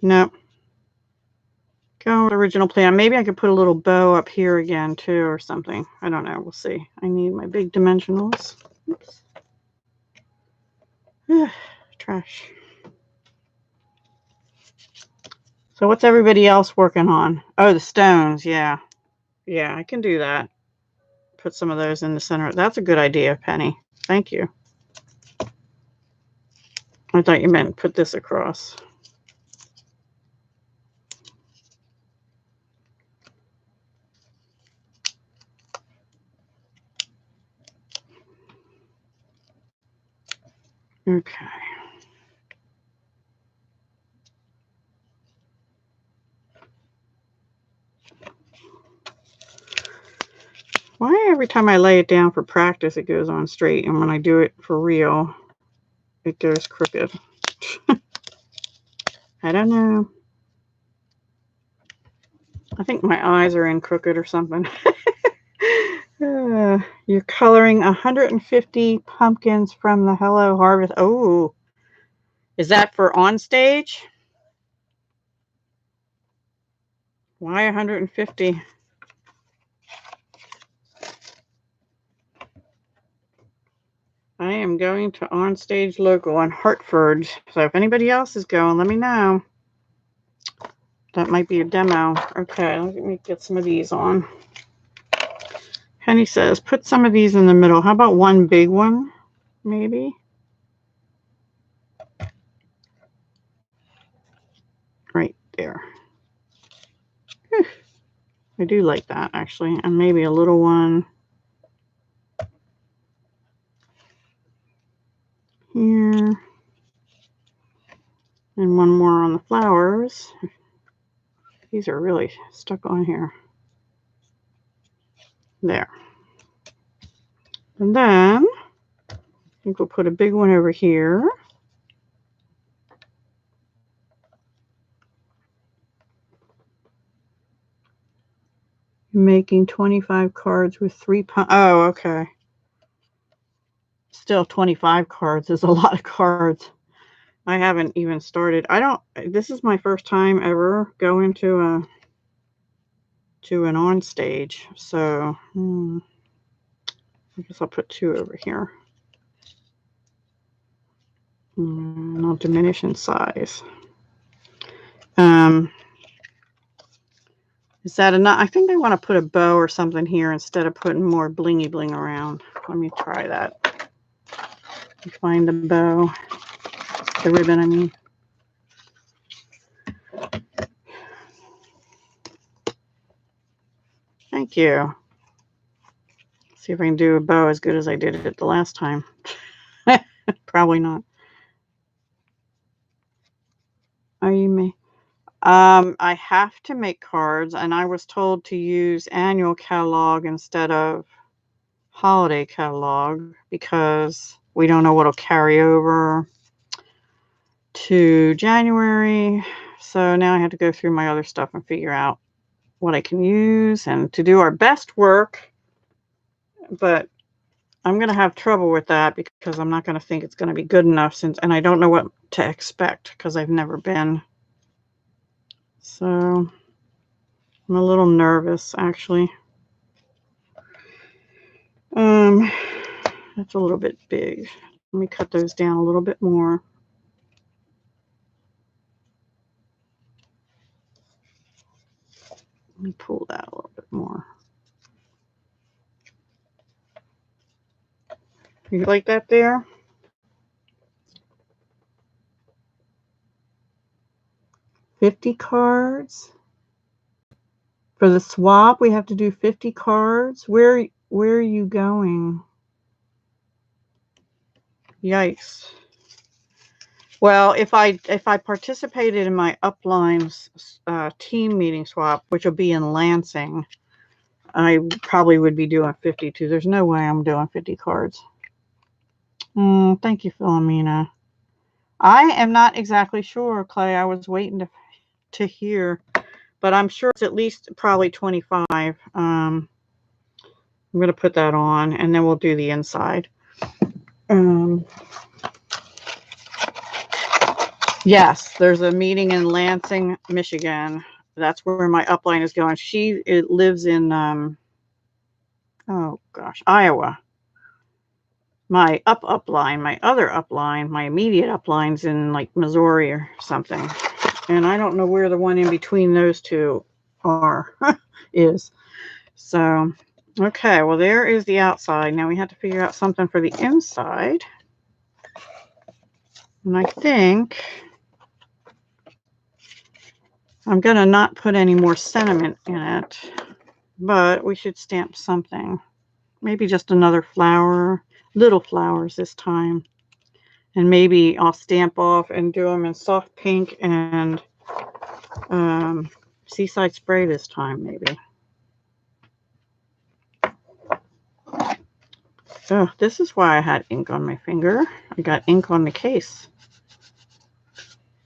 S1: Nope. Go with the original plan. Maybe I could put a little bow up here again too or something. I don't know. We'll see. I need my big dimensionals. Oops. Trash. So what's everybody else working on? Oh, the stones. Yeah. Yeah, I can do that. Put some of those in the center. That's a good idea, Penny. Thank you. I thought you meant put this across. Okay. Why every time I lay it down for practice, it goes on straight, and when I do it for real, it goes crooked? I don't know. I think my eyes are in crooked or something. You're coloring 150 pumpkins from the Hello Harvest. Oh, is that for on stage? Why 150? I am going to On Stage Local in Hartford. So if anybody else is going, let me know. That might be a demo. Okay, let me get some of these on. Penny says, put some of these in the middle. How about one big one, maybe? Right there. Whew. I do like that, actually. And maybe a little one here. And one more on the flowers. These are really stuck on here. There. And then I think we'll put a big one over here. Making 25 cards with 3 pounds. Oh, okay. Still 25 cards is a lot of cards. I haven't even started. This is my first time ever going to to an on stage. So I guess I'll put 2 over here. And I'll diminish in size. Is that enough? I think I want to put a bow or something here instead of putting more blingy bling around. Let me try that. Find the bow, the ribbon, I mean. Thank you. See if I can do a bow as good as I did it the last time. Probably not. Are you me? I have to make cards, and I was told to use annual catalog instead of holiday catalog because we don't know what'll carry over to January. So now I have to go through my other stuff and figure out what I can use and to do our best work. But I'm going to have trouble with that because I'm not going to think it's going to be good enough and I don't know what to expect because I've never been. So I'm a little nervous, actually. That's a little bit big. Let me cut those down a little bit more. Let me pull that a little bit more. You like that there? $50 cards. For the swap, we have to do 50 cards. Where are you going? Yikes. Well, if I participated in my uplines team meeting swap, which will be in Lansing, I probably would be doing 52. There's no way I'm doing 50 cards. Thank you, Philomena. I am not exactly sure, Clay. I was waiting to hear, but I'm sure it's at least probably 25. I'm going to put that on, and then we'll do the inside. Yes, there's a meeting in Lansing, Michigan. That's where my upline is going. It lives in, oh gosh, Iowa. My upline, my other upline, my immediate upline's in like Missouri or something. And I don't know where the one in between those two is. So, okay, well, there is the outside. Now we have to figure out something for the inside. And I think I'm going to not put any more sentiment in it, but we should stamp something. Maybe just another flower, little flowers this time. And maybe I'll stamp off and do them in soft pink and Seaside Spray this time, maybe. Oh, this is why I had ink on my finger. I got ink on the case.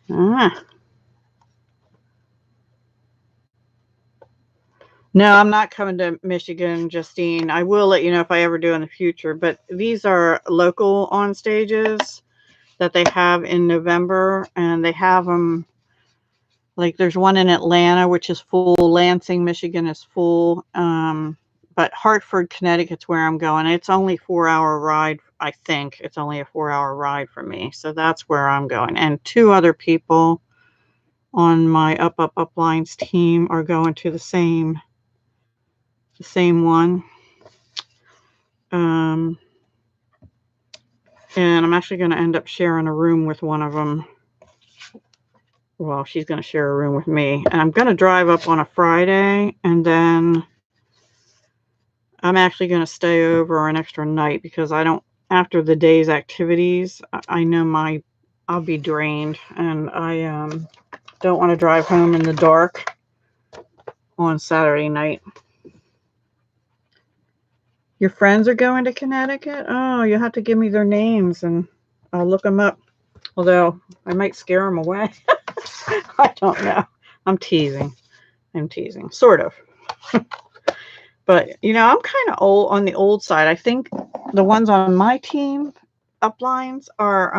S1: No, I'm not coming to Michigan, Justine. I will let you know if I ever do in the future. But these are local on stages that they have in November. And they have them, like there's one in Atlanta, which is full. Lansing, Michigan is full. But Hartford, Connecticut's where I'm going. It's only a 4-hour ride. I think it's only a 4-hour ride for me. So that's where I'm going. And 2 other people on my uplines team are going to the same one. And I'm actually going to end up sharing a room with one of them. Well, she's going to share a room with me. And I'm going to drive up on a Friday, and then I'm actually going to stay over an extra night because after the day's activities, I know I'll be drained, and I don't want to drive home in the dark on Saturday night. Your friends are going to Connecticut? Oh, you'll have to give me their names and I'll look them up. Although I might scare them away. I don't know. I'm teasing. Sort of. But, I'm kind of old on the old side. I think the ones on my team uplines are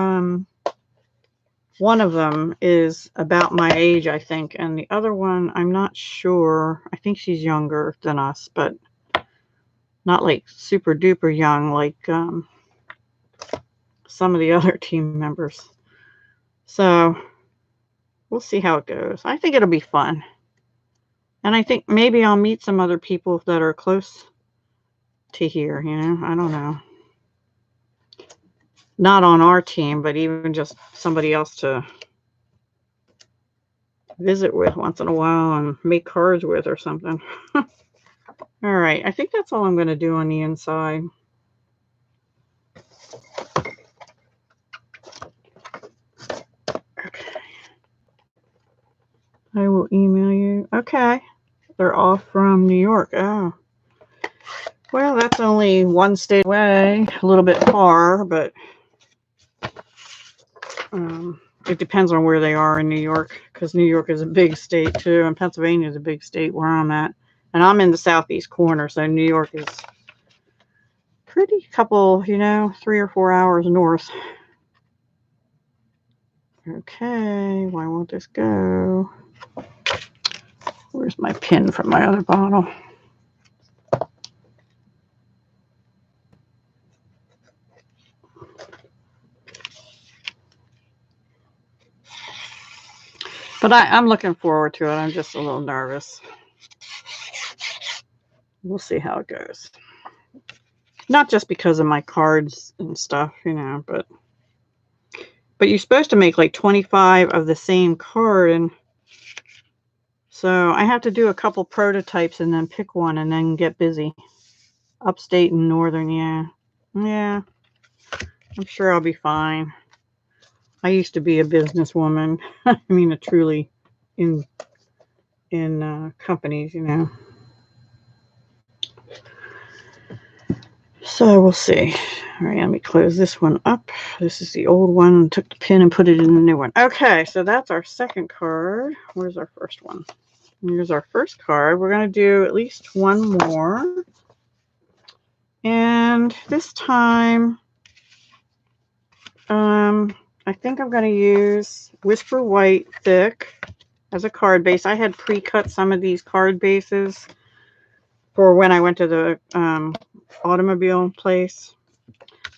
S1: One of them is about my age, I think, and the other one, I'm not sure. I think she's younger than us, but not like super duper young like some of the other team members. So we'll see how it goes. I think it'll be fun. And I think maybe I'll meet some other people that are close to here, you know, I don't know. Not on our team, but even just somebody else to visit with once in a while and make cards with or something. All right, I think that's all I'm going to do on the inside. Okay. I will email you. Okay. They're all from New York. Oh. Well, that's only one state away. A little bit far, but it depends on where they are in New York, because New York is a big state too, and Pennsylvania is a big state where I'm at. And I'm in the southeast corner, so New York is pretty couple, you know, 3 or 4 hours north. Okay, why won't this go? Where's my pin from my other bottle? But I'm looking forward to it. I'm just a little nervous. We'll see how it goes. Not just because of my cards and stuff, you know, but you're supposed to make like 25 of the same card, and so I have to do a couple prototypes and then pick one and then get busy. Upstate and northern, yeah. Yeah. I'm sure I'll be fine. I used to be a businesswoman. I mean, a truly in companies, you know. So we'll see. All right, let me close this one up. This is the old one. Took the pin and put it in the new one. Okay, so that's our second card. Where's our first one? Here's our first card. We're going to do at least one more. And this time, I think I'm going to use Whisper White Thick as a card base. I had pre-cut some of these card bases for when I went to the automobile place.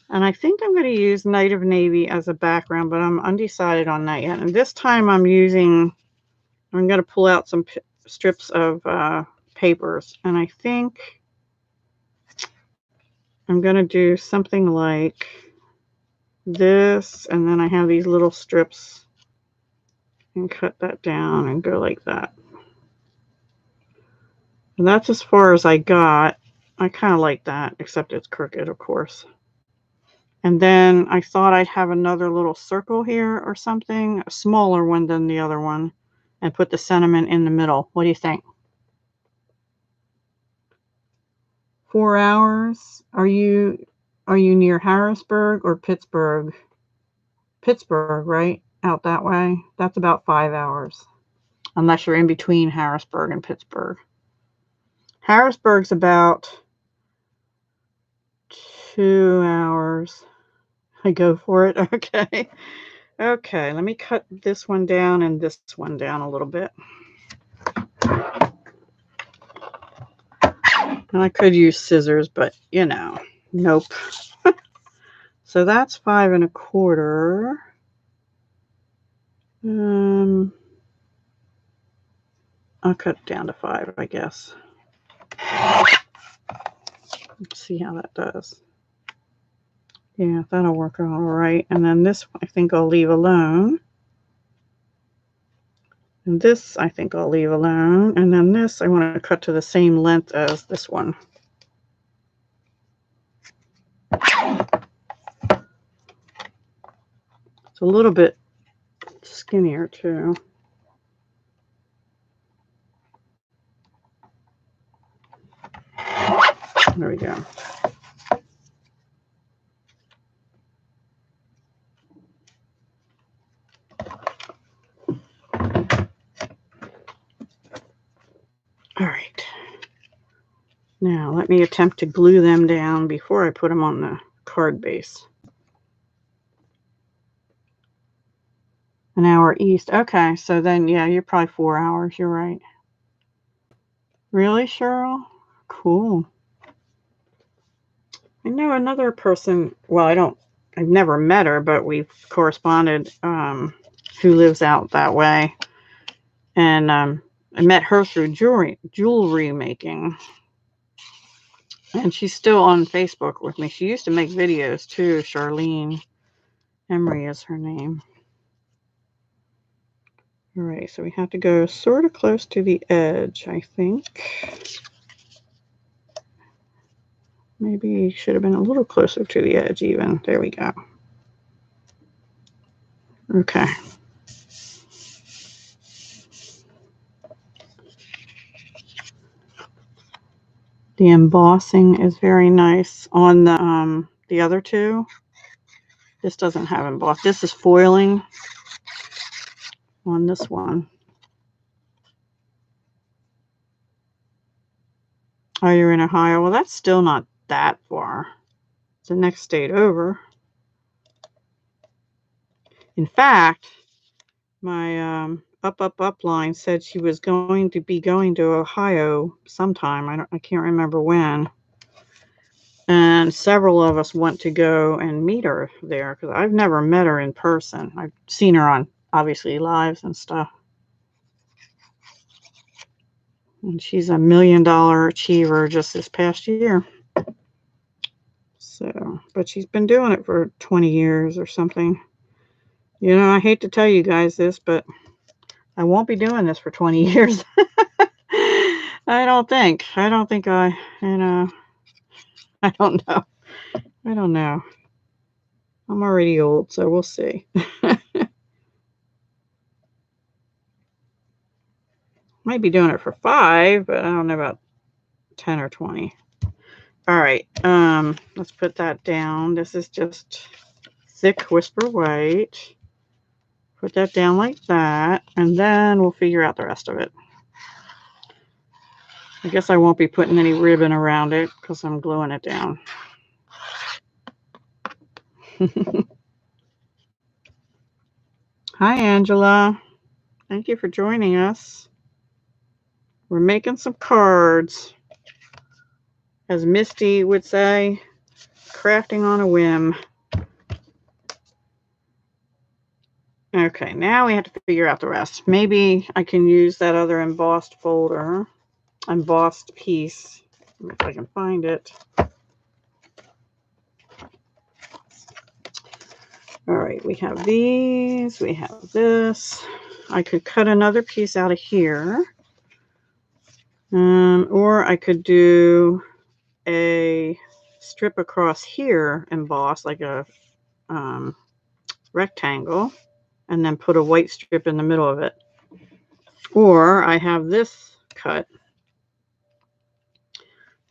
S1: And I think I'm going to use Night of Navy as a background, but I'm undecided on that yet. And this time I'm going to pull out some strips of papers. And I think I'm going to do something like this. And then I have these little strips and cut that down and go like that. And that's as far as I got. I kind of like that, except it's crooked, of course. And then I thought I'd have another little circle here or something, a smaller one than the other one, and put the sentiment in the middle. What do you think? 4 hours? Are you near Harrisburg or Pittsburgh? Pittsburgh, right? Out that way? That's about 5 hours. Unless you're in between Harrisburg and Pittsburgh. Harrisburg's about 2 hours. I go for it. Okay. Okay, let me cut this one down and this one down a little bit. And I could use scissors, but you know, nope. So that's 5 1/4. I'll cut it down to 5, I guess. Let's see how that does. Yeah, that'll work all right. And then this I think I'll leave alone. And this I think I'll leave alone. And then this I want to cut to the same length as this one. It's a little bit skinnier too. There we go. All right. Now let me attempt to glue them down before I put them on the card base. An hour east. Okay, so then, yeah, you're probably 4 hours. You're right. Really, Cheryl? Cool. I know another person, well, I've never met her, but we've corresponded, who lives out that way. And I met her through jewelry making. And she's still on Facebook with me. She used to make videos too. Charlene Emery is her name. All right, so we have to go sort of close to the edge, I think. Maybe should have been a little closer to the edge even. There we go. Okay. The embossing is very nice on the other two. This doesn't have embossed. This is foiling on this one. Oh, you're in Ohio? Well, that's still not that far. It's the next state over. In fact, my up line said she was going to be going to Ohio sometime. I can't remember when. And several of us want to go and meet her there because I've never met her in person. I've seen her on, obviously, lives and stuff. And she's $1 million achiever just this past year. So, but she's been doing it for 20 years or something. You know, I hate to tell you guys this, but I won't be doing this for 20 years. I don't think I, you know, I don't know. I don't know. I'm already old, so we'll see. Might be doing it for 5, but I don't know about 10 or 20. All right, let's put that down. This is just thick whisper white. Put that down like that, and then we'll figure out the rest of it. I guess I won't be putting any ribbon around it because I'm gluing it down. Hi, Angela. Thank you for joining us. We're making some cards. As Misty would say, crafting on a whim. Okay, now we have to figure out the rest. Maybe I can use that other embossed folder, embossed piece, if I can find it. All right, we have these, we have this. I could cut another piece out of here. Or I could do a strip across here embossed like a rectangle, and then put a white strip in the middle of it. Or I have this cut,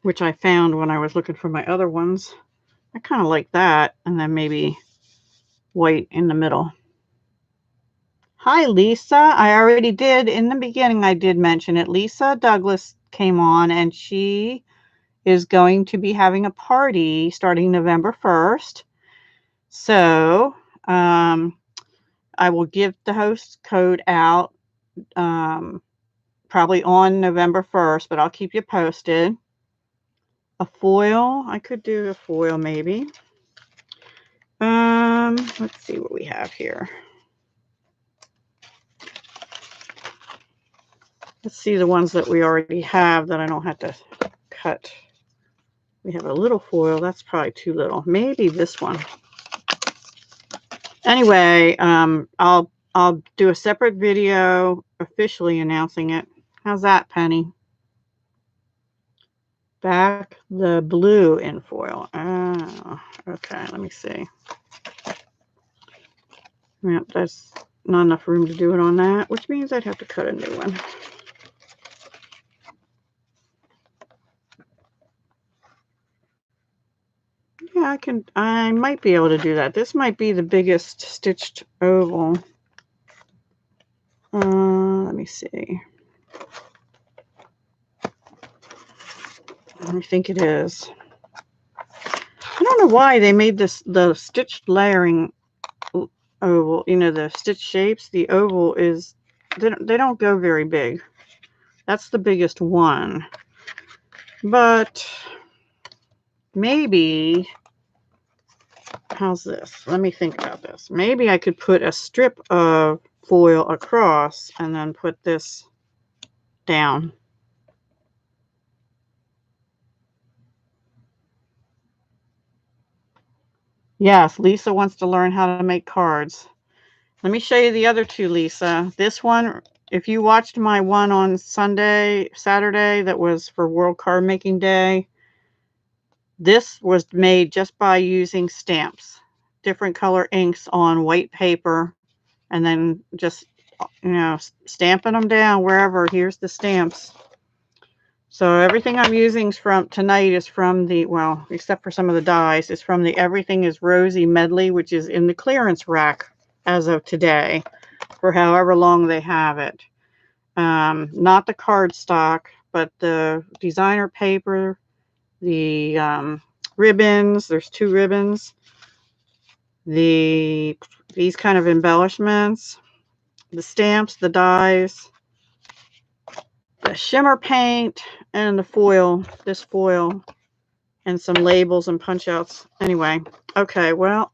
S1: which I found when I was looking for my other ones. I kind of like that, and then maybe white in the middle. Hi, Lisa. I already did, in the beginning, I did mention it. Lisa Douglas came on, and she is going to be having a party starting November 1st. So I will give the host code out probably on November 1st, but I'll keep you posted. A foil, I could do a foil maybe. Let's see what we have here. Let's see the ones that we already have that I don't have to cut. We have a little foil. That's probably too little. Maybe this one. Anyway, I'll do a separate video officially announcing it. How's that, Penny? Back the blue in foil. Oh, okay. Let me see. Yep, that's not enough room to do it on that, which means I'd have to cut a new one. Yeah, I might be able to do that. This might be the biggest stitched oval. Let me see. I think it is. I don't know why they made the stitched layering oval, you know, the stitch shapes, the oval is, they don't go very big. That's the biggest one. But maybe, how's this? Let me think about this. Maybe I could put a strip of foil across and then put this down. Yes, Lisa wants to learn how to make cards. Let me show you the other two, Lisa. This one, if you watched my one on Saturday, that was for World Card Making Day, this was made just by using stamps, different color inks on white paper, and then just, you know, stamping them down wherever. Here's the stamps. So everything I'm using from tonight is from the, well, except for some of the dies, is from the Everything is Rosy Medley, which is in the clearance rack as of today, for however long they have it. Not the cardstock, but the designer paper, the ribbons. There's 2 ribbons. These kind of embellishments, the stamps, the dies, the shimmer paint, and the foil, this foil, and some labels and punch outs. Anyway, okay, well,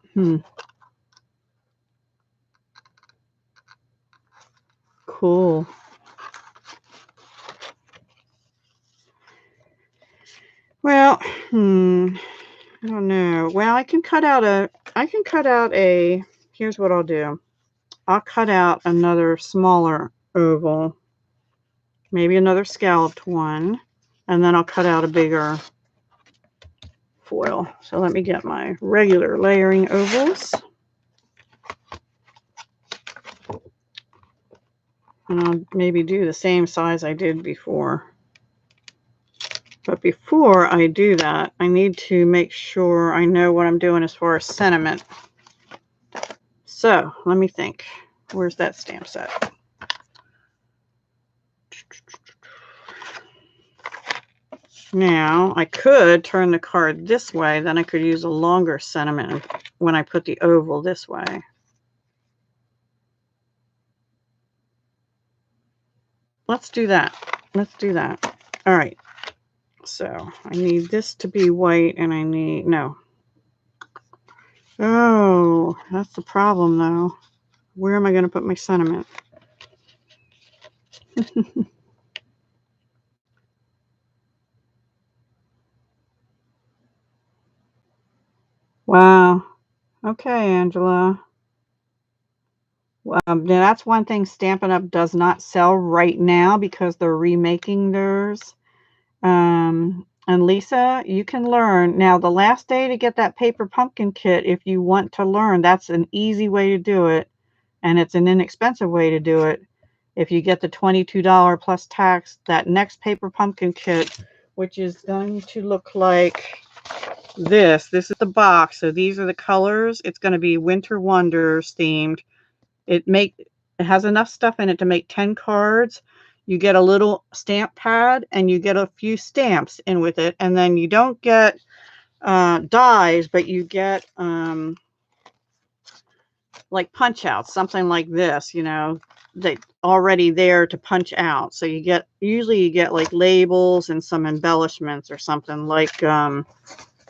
S1: cool. Well, I don't know. Well, I can cut out a, here's what I'll do. I'll cut out another smaller oval, maybe another scalloped one, and then I'll cut out a bigger foil. So let me get my regular layering ovals. And I'll maybe do the same size I did before. But before I do that, I need to make sure I know what I'm doing as far as sentiment. So let me think. Where's that stamp set? Now, I could turn the card this way, then I could use a longer sentiment when I put the oval this way. Let's do that. Let's do that. All right. So I need this to be white, and I need, no. Oh, that's the problem, though. Where am I going to put my sentiment? Wow. Okay, Angela. Now that's one thing Stampin' Up! Does not sell right now because they're remaking theirs. And Lisa, you can learn. Now, the last day to get that paper pumpkin kit, if you want to learn, that's an easy way to do it. And it's an inexpensive way to do it. If you get the $22 plus tax, that next paper pumpkin kit, which is going to look like this. This is the box. So these are the colors. It's going to be Winter Wonders themed. It has enough stuff in it to make 10 cards. You get a little stamp pad and you get a few stamps in with it. And then you don't get dies, but you get like punch outs, something like this, you know, they already there to punch out. So usually you get like labels and some embellishments or something like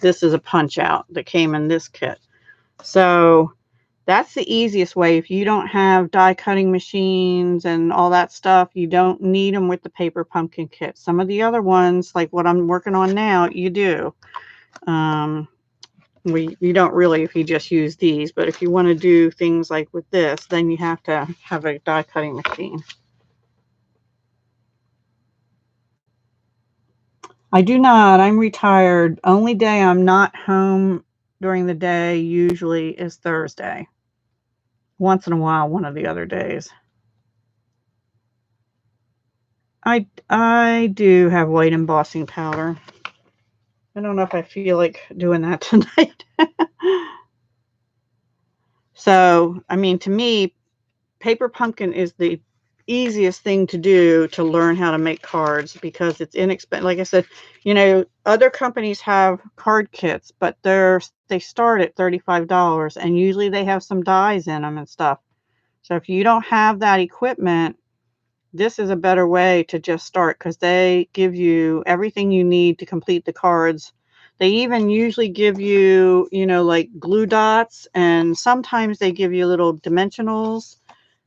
S1: this is a punch out that came in this kit. So that's the easiest way. If you don't have die cutting machines and all that stuff, you don't need them with the paper pumpkin kit. Some of the other ones, like what I'm working on now, you do. You don't really if you just use these, but if you want to do things like with this, then you have to have a die cutting machine. I do not. I'm retired. Only day I'm not home during the day usually is Thursday. Once in a while, one of the other days. I do have white embossing powder. I don't know if I feel like doing that tonight. So, I mean, to me, paper pumpkin is the easiest thing to do to learn how to make cards because it's inexpensive. Like I said, you know, other companies have card kits, but they start at $35 and usually they have some dies in them and stuff. So if you don't have that equipment, this is a better way to just start because they give you everything you need to complete the cards. They even usually give you, you know, like glue dots, and sometimes they give you little dimensionals.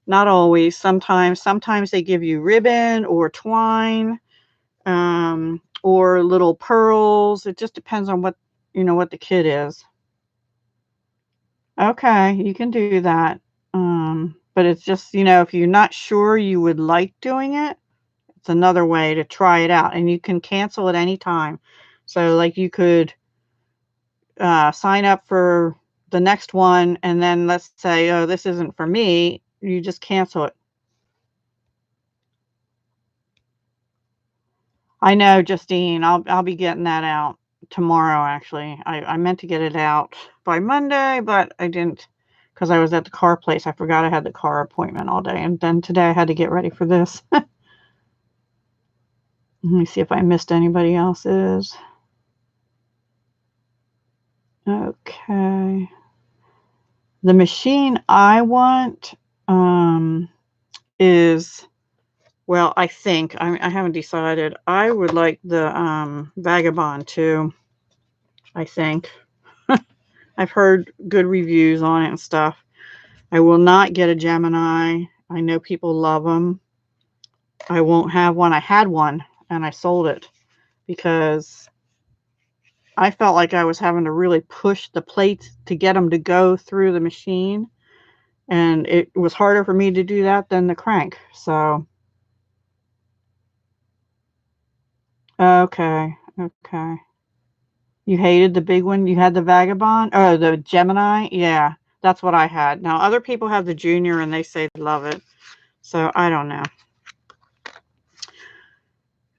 S1: Not always. Sometimes they give you ribbon or twine, or little pearls. It just depends on what, you know, what the kit is. Okay, you can do that. But it's just, you know, if you're not sure you would like doing it, it's another way to try it out, and you can cancel at any time. So like you could sign up for the next one, and then let's say, oh, this isn't for me, you just cancel it. I know, Justine. I'll be getting that out tomorrow. Actually, I meant to get it out by Monday, but I didn't because I was at the car place. I forgot I had the car appointment all day, and then today I had to get ready for this. Let me see if I missed anybody else's. Okay. The machine I want is, well, I think I haven't decided. I would like the Vagabond too. I think. I've heard good reviews on it and stuff. I will not get a Gemini. I know people love them. I won't have one. I had one and I sold it because I felt like I was having to really push the plates to get them to go through the machine. And it was harder for me to do that than the crank. So, okay. Okay. You hated the big one? You had the Vagabond? Oh, the Gemini? Yeah, that's what I had. Now, other people have the Junior and they say they love it. So, I don't know.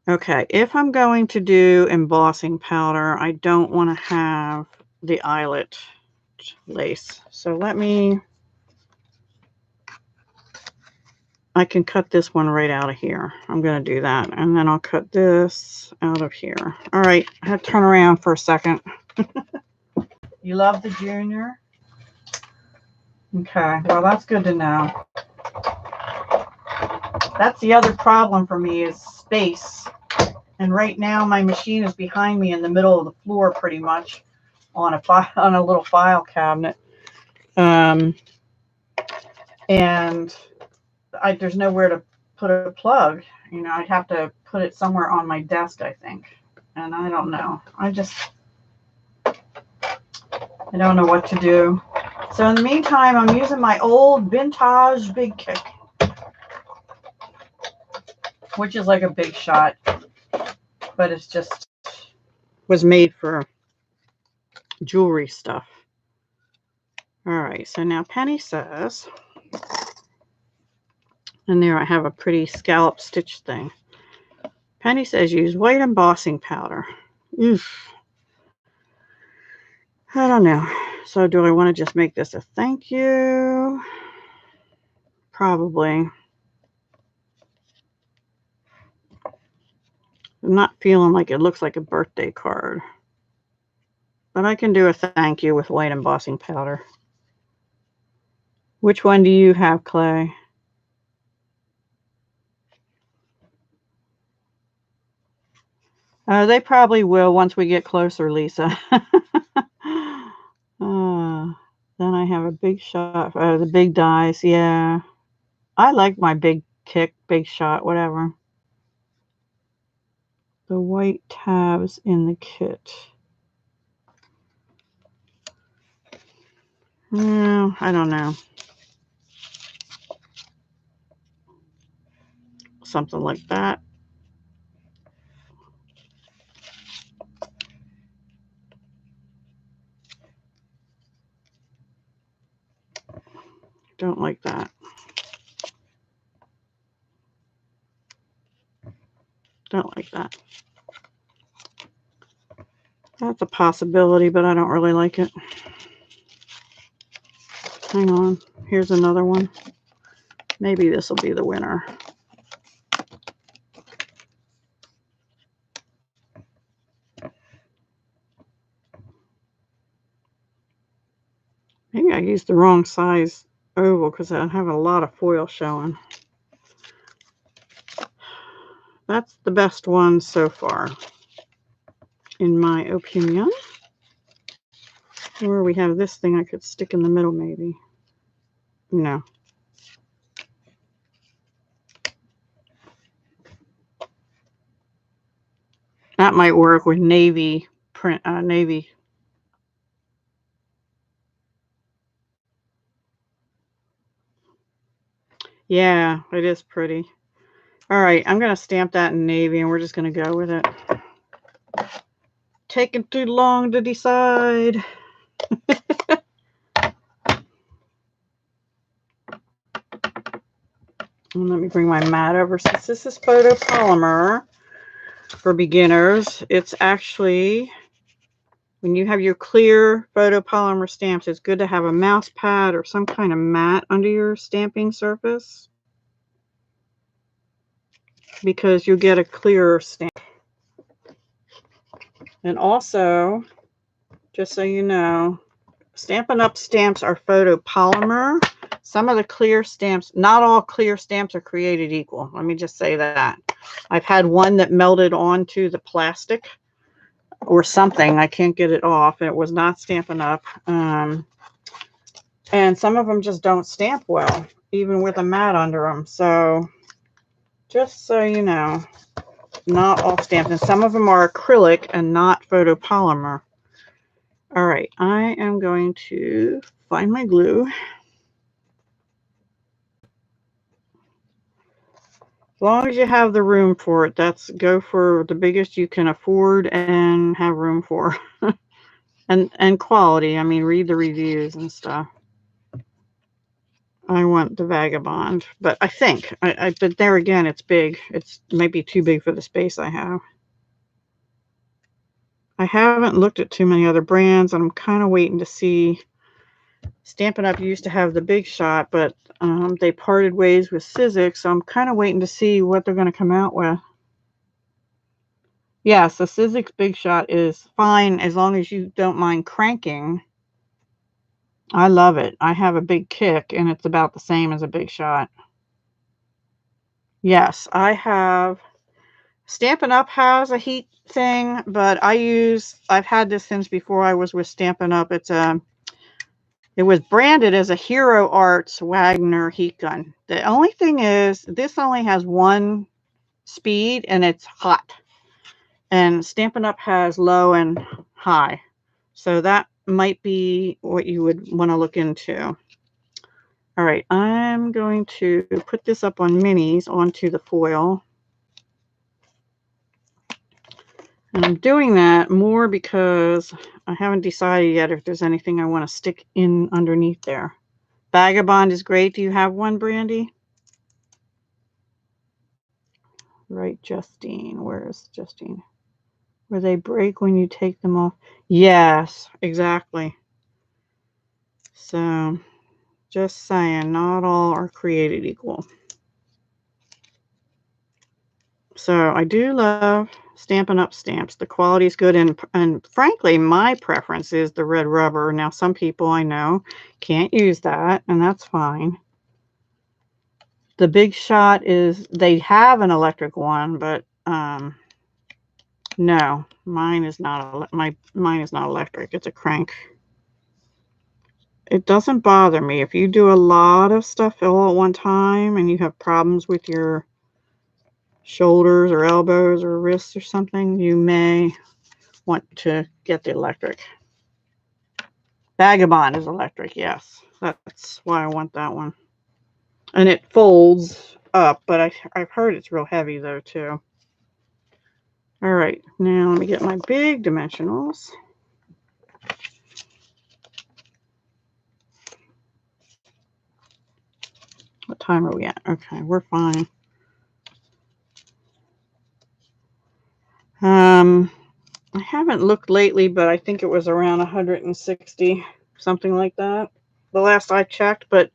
S1: Okay, if I'm going to do embossing powder, I don't want to have the eyelet lace. So I can cut this one right out of here. I'm going to do that. And then I'll cut this out of here. All right, I have to turn around for a second. You love the Junior? Okay, well, that's good to know. That's the other problem for me is space. And right now my machine is behind me in the middle of the floor pretty much on a little file cabinet. And there's nowhere to put a plug. You know, I'd have to put it somewhere on my desk, I think. And I don't know. I don't know what to do. So in the meantime, I'm using my old vintage Big Kick, which is like a Big Shot, but it's just was made for jewelry stuff. All right, so now Penny says, and there I have a pretty scallop stitch thing. Penny says use white embossing powder. Oof. I don't know. So do I want to just make this a thank you? Probably. I'm not feeling like it looks like a birthday card. But I can do a thank you with white embossing powder. Which one do you have, Clay? They probably will once we get closer, Lisa. Then I have a Big Shot. The big dies, yeah. I like my Big Kick, Big Shot, whatever. The white tabs in the kit. No, I don't know. Something like that. Don't like that. Don't like that. That's a possibility, but I don't really like it. Hang on. Here's another one. Maybe this will be the winner. Maybe I used the wrong size oval because I have a lot of foil showing. That's the best one so far, in my opinion. Or we have this thing I could stick in the middle maybe. No. That might work with navy print, navy. Yeah, it is pretty. All right, I'm going to stamp that in navy and we're just going to go with it. Taking too long to decide. And let me bring my mat over. Since this is photopolymer for beginners, it's actually, when you have your clear photopolymer stamps, it's good to have a mouse pad or some kind of mat under your stamping surface, because you'll get a clearer stamp. And also, just so you know, Stampin' Up! Stamps are photopolymer. Some of the clear stamps, not all clear stamps are created equal. Let me just say that. I've had one that melted onto the plastic or something. I can't get it off. It was not Stampin' Up! And some of them just don't stamp well, even with a mat under them. So just so you know, not all stamps. And some of them are acrylic and not photopolymer. All right, I am going to find my glue. As long as you have the room for it, go for the biggest you can afford and have room for. and quality. I mean, read the reviews and stuff. I want the Vagabond, but I think, but there again, it's big. It's maybe too big for the space I have. I haven't looked at too many other brands, and I'm kind of waiting to see. Stampin' Up! Used to have the Big Shot, but they parted ways with Sizzix, so I'm kind of waiting to see what they're going to come out with. Yes, the Sizzix Big Shot is fine as long as you don't mind cranking. I love it. I have a big kick, and it's about the same as a Big Shot. Yes, I have. Stampin' Up! Has a heat thing, but I've had this since before I was with Stampin' Up! It was branded as a Hero Arts Wagner heat gun. The only thing is, this only has one speed, and it's hot. And Stampin' Up! Has low and high. So that might be what you would want to look into. All right, I'm going to put this up on minis onto the foil. And I'm doing that more because I haven't decided yet if there's anything I want to stick in underneath there. Vagabond is great. Do you have one, Brandy? Right, Justine. Where is Justine? Where they break when you take them off. Yes, exactly. So, just saying, not all are created equal. So, I do love Stampin' Up! Stamps. The quality is good, and frankly, my preference is the red rubber. Now, some people I know can't use that, and that's fine. The Big Shot they have an electric one, but no, mine is not electric. It's a crank. It doesn't bother me. If you do a lot of stuff all at one time and you have problems with your shoulders or elbows or wrists or something, you may want to get the electric. Vagabond is electric, yes. That's why I want that one. And it folds up, but I've heard it's real heavy though too. All right, now let me get my big dimensionals. What time are we at? Okay, we're fine. I haven't looked lately, but I think it was around 160, something like that, the last I checked, but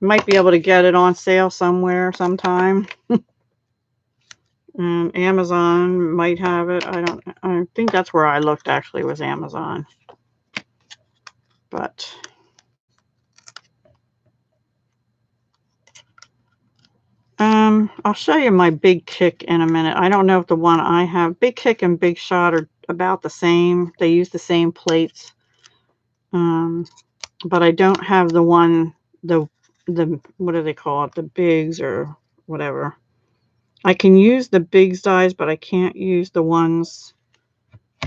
S1: Might be able to get it on sale somewhere sometime. And Amazon might have it. I think that's where I looked, actually, was Amazon. But I'll show you my Big Kick in a minute. I don't know if the one I have, Big Kick and Big Shot, are about the same. They use the same plates. But I don't have the one, the what do they call it? The Bigs or whatever. I can use the Big size, but I can't use the ones.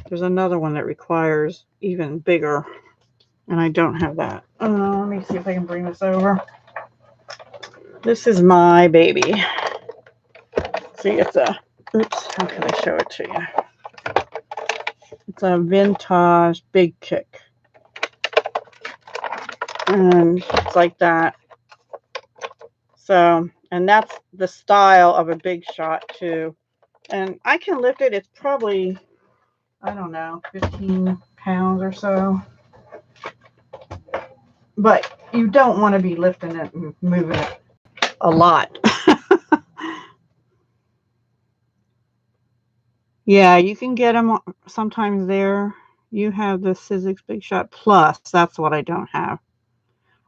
S1: There's another one that requires even bigger, and I don't have that. Let me see if I can bring this over. This is my baby. See, it's a, oops, how can I show it to you? It's a vintage Big Kick. And it's like that. So, and that's the style of a Big Shot too. And I can lift it. It's probably, I don't know, 15 pounds or so. But you don't want to be lifting it and moving it a lot. Yeah, you can get them sometimes there. You have the Sizzix Big Shot Plus. That's what I don't have.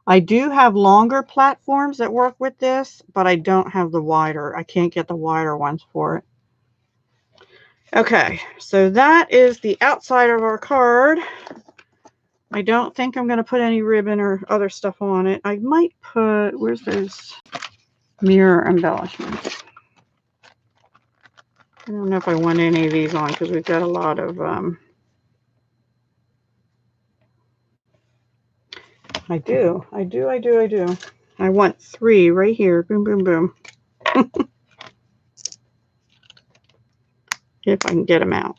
S1: I do have longer platforms that work with this, but I don't have the wider. I can't get the wider ones for it. Okay, so that is the outside of our card. I don't think I'm going to put any ribbon or other stuff on it. I might put, where's those mirror embellishments? I don't know if I want any of these on because we've got a lot of, I do. I want 3 right here. Boom, boom, boom. If I can get them out.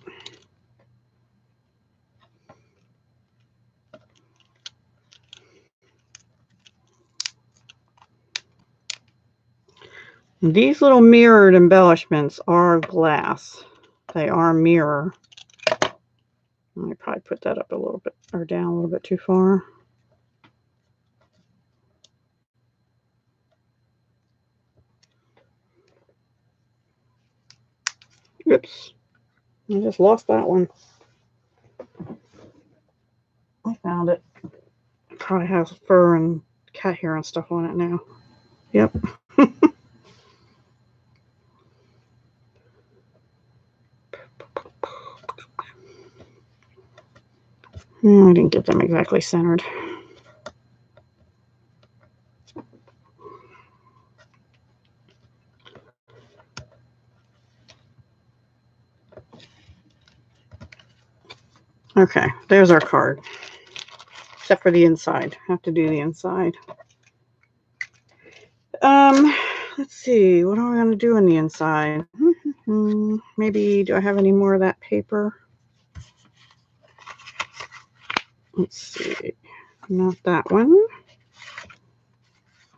S1: These little mirrored embellishments are glass. They are mirror. I probably put that up a little bit or down a little bit too far. Oops. I just lost that one. I found it. Probably has fur and cat hair and stuff on it now. Yep. I didn't get them exactly centered. Okay, there's our card. Except for the inside. Have to do the inside. Let's see. What are we going to do on the inside? Maybe, do I have any more of that paper? Let's see. Not that one.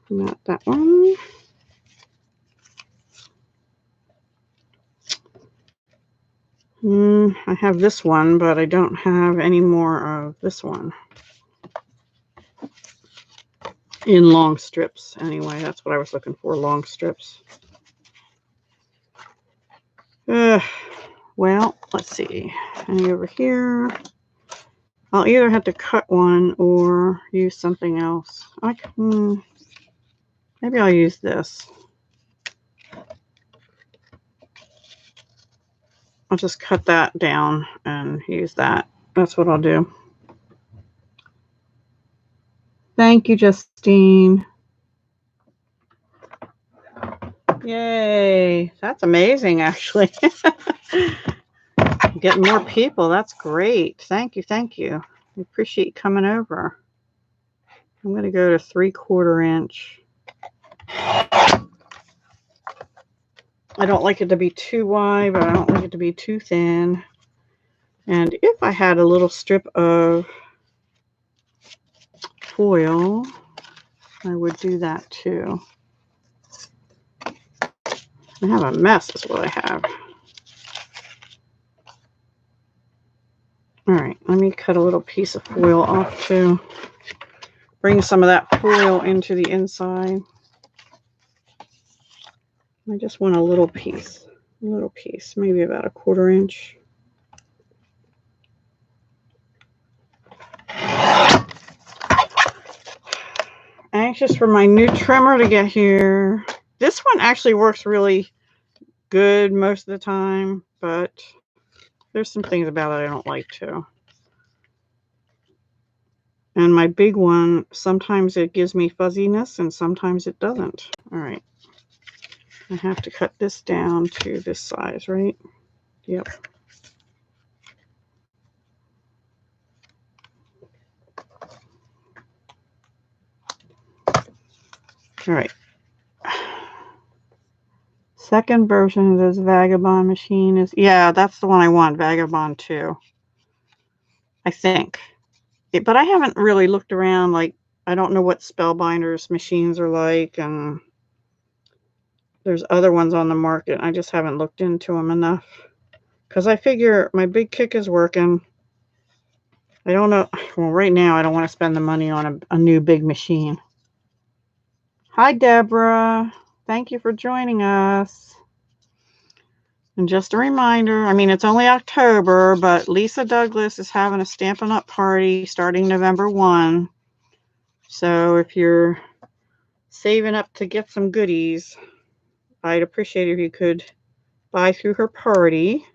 S1: Not that one. I have this one, but I don't have any more of this one. In long strips, anyway. That's what I was looking for, long strips. Well, let's see. Any over here? I'll either have to cut one or use something else. Maybe I'll use this. I'll just cut that down and use that. That's what I'll do. Thank you, Justine. Yay. That's amazing, actually. Getting more people. That's great. Thank you. Thank you. I appreciate you coming over. I'm going to go to 3/4 inch. I don't like it to be too wide, but I don't like it to be too thin. And if I had a little strip of foil, I would do that too. I have a mess is what I have. All right, let me cut a little piece of foil off too. bring some of that foil into the inside. I just want a little piece, maybe about 1/4 inch. Anxious for my new trimmer to get here. This one actually works really good most of the time, but there's some things about it I don't like too. And my big one, sometimes it gives me fuzziness and sometimes it doesn't. All right. I have to cut this down to this size, right? Yep. All right. Second version of this Vagabond machine is, yeah, that's the one I want, Vagabond 2. I think. But I haven't really looked around, like, I don't know what Spellbinder's machines are like, and there's other ones on the market. I just haven't looked into them enough. Because I figure my big kick is working. I don't know. Well, right now I don't want to spend the money on a new big machine. Hi, Deborah. Thank you for joining us. And just a reminder, I mean, it's only October, but Lisa Douglas is having a Stampin' Up! Party starting November 1. So if you're saving up to get some goodies, I'd appreciate it if you could buy through her party.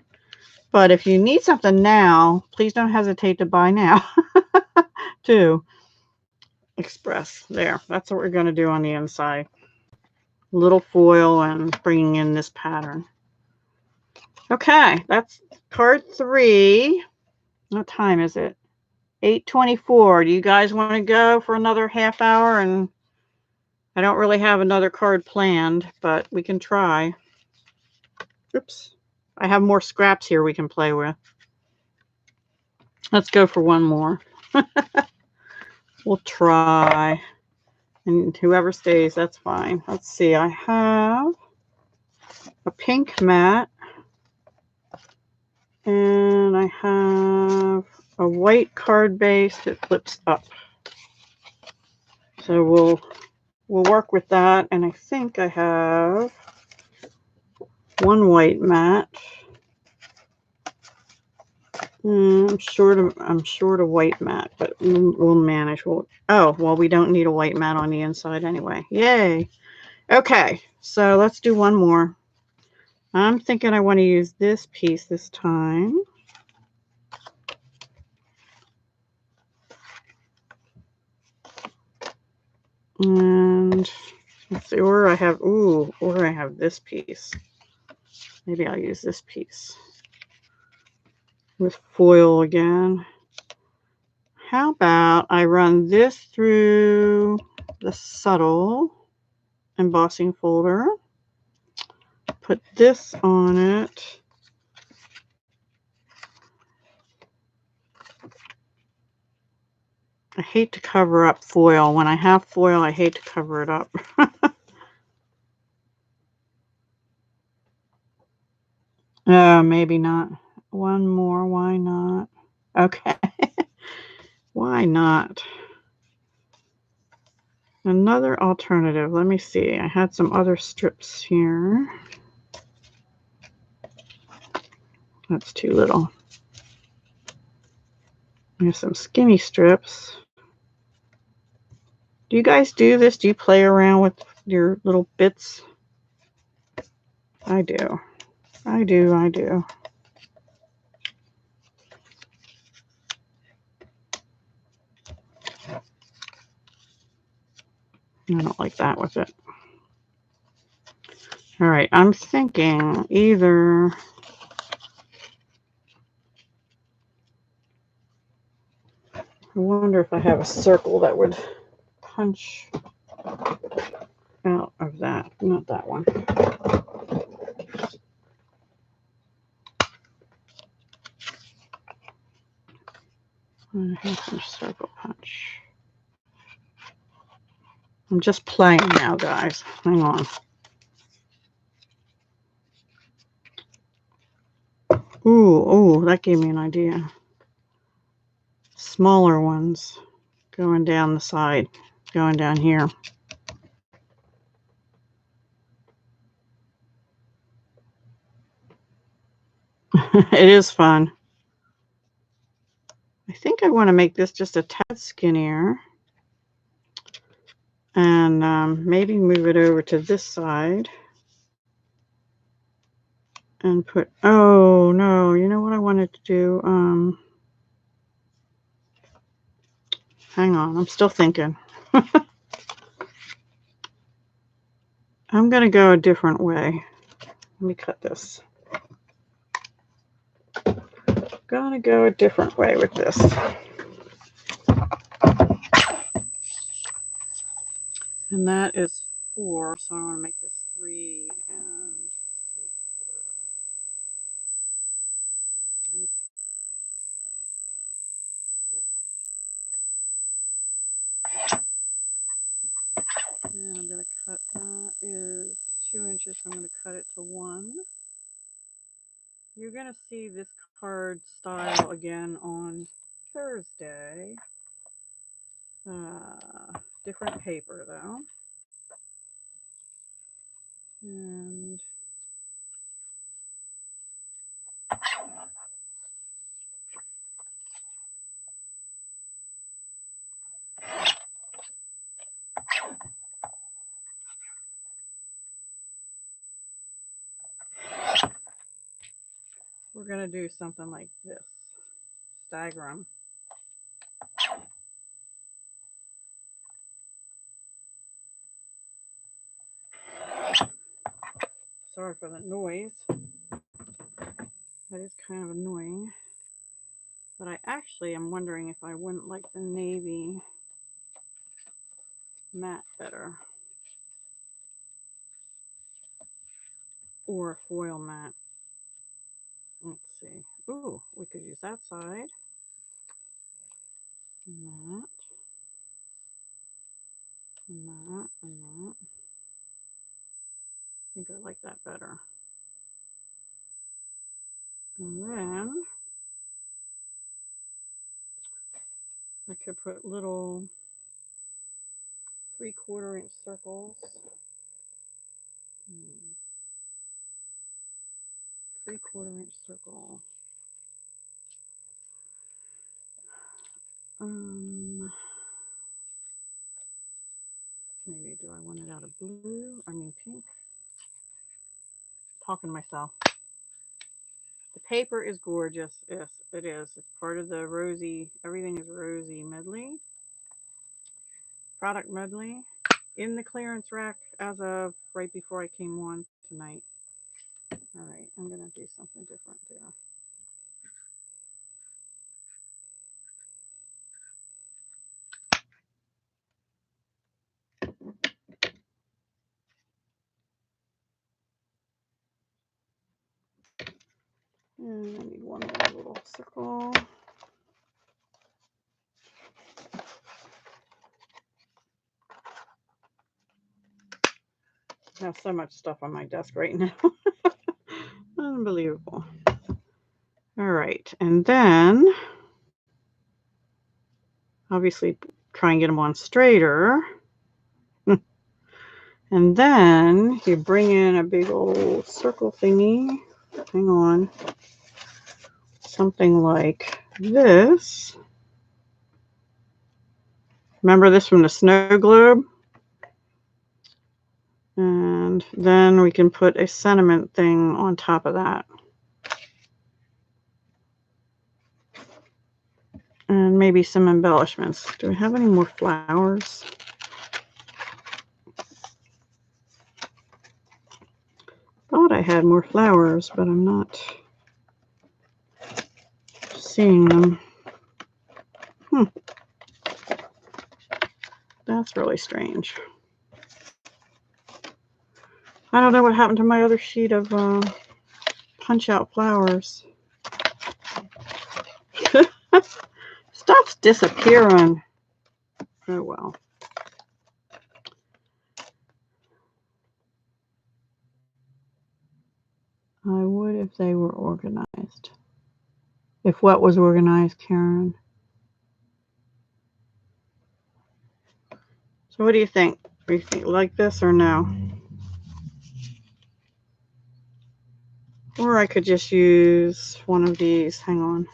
S1: But if you need something now, please don't hesitate to buy now. Too. Express. There. That's what we're going to do on the inside. Little foil and bringing in this pattern. Okay, that's card 3. What time is it? 8:24. Do you guys want to go for another half hour? And I don't really have another card planned, but we can try. Oops. I have more scraps here we can play with. Let's go for one more. We'll try. And whoever stays, that's fine. Let's see. I have a pink mat. And I have a white card base that flips up. So we'll work with that. And I think I have one white mat. I'm short of white mat, but we'll manage. Oh, well, we don't need a white mat on the inside anyway. Yay. Okay, so let's do one more. I'm thinking I want to use this piece this time. And let's see, or I have this piece. Maybe I'll use this piece with foil again. How about I run this through the subtle embossing folder, put this on it, I hate to cover up foil. When I have foil, I hate to cover it up. Maybe not. One more, why not? Okay. Why not? Another alternative. Let me see. I had some other strips here. That's too little. There's some skinny strips. Do you guys do this? Do you play around with your little bits? I do. I do. I don't like that with it. All right, I'm thinking either I wonder if I have a circle that would punch out of that. Not that one. I have some circle punch. I'm just playing now, guys. Hang on. Ooh, that gave me an idea. Smaller ones. going down the side, going down here. It is fun. I think I want to make this just a tad skinnier. And maybe move it over to this side. And put, oh no, you know what I wanted to do? Hang on, I'm still thinking. I'm going to go a different way. Let me cut this. Going to go a different way with this. And that is 4, so I want to make this 3 and 3/4. I think, right? Yep. And I'm going to cut, that is 2 inches, so I'm going to cut it to 1. You're going to see this card style again on Thursday. Different paper though. And we're going to do something like this. Stagger them. Sorry for the noise. That is kind of annoying. But I actually am wondering if I wouldn't like the navy matte better. Or a foil matte. Let's see. Ooh, we could use that side. And that. And that. And that. I think I like that better. And then I could put little 3/4 inch circles. 3/4 inch circle. Maybe do I want it out of blue? I mean pink. Talking to myself. The paper is gorgeous. Yes, it is. It's part of the Rosy. Everything is Rosy Medley. Product Medley. In the clearance rack as of right before I came on tonight. All right, I'm going to do something different there. And I need one more little circle. I have so much stuff on my desk right now. Unbelievable. All right, and then obviously try and get them on straighter. And then you bring in a big old circle thingy. Hang on. Something like this. Remember this from the snow globe? And then we can put a sentiment thing on top of that. And maybe some embellishments. Do we have any more flowers? Thought I had more flowers, but I'm not seeing them. That's really strange. I don't know what happened to my other sheet of punch out flowers. Stuff's disappearing. Oh well. I would if they were organized. If what was organized, Karen? So what do you think? Do you think like this or no? Or I could just use one of these. Hang on.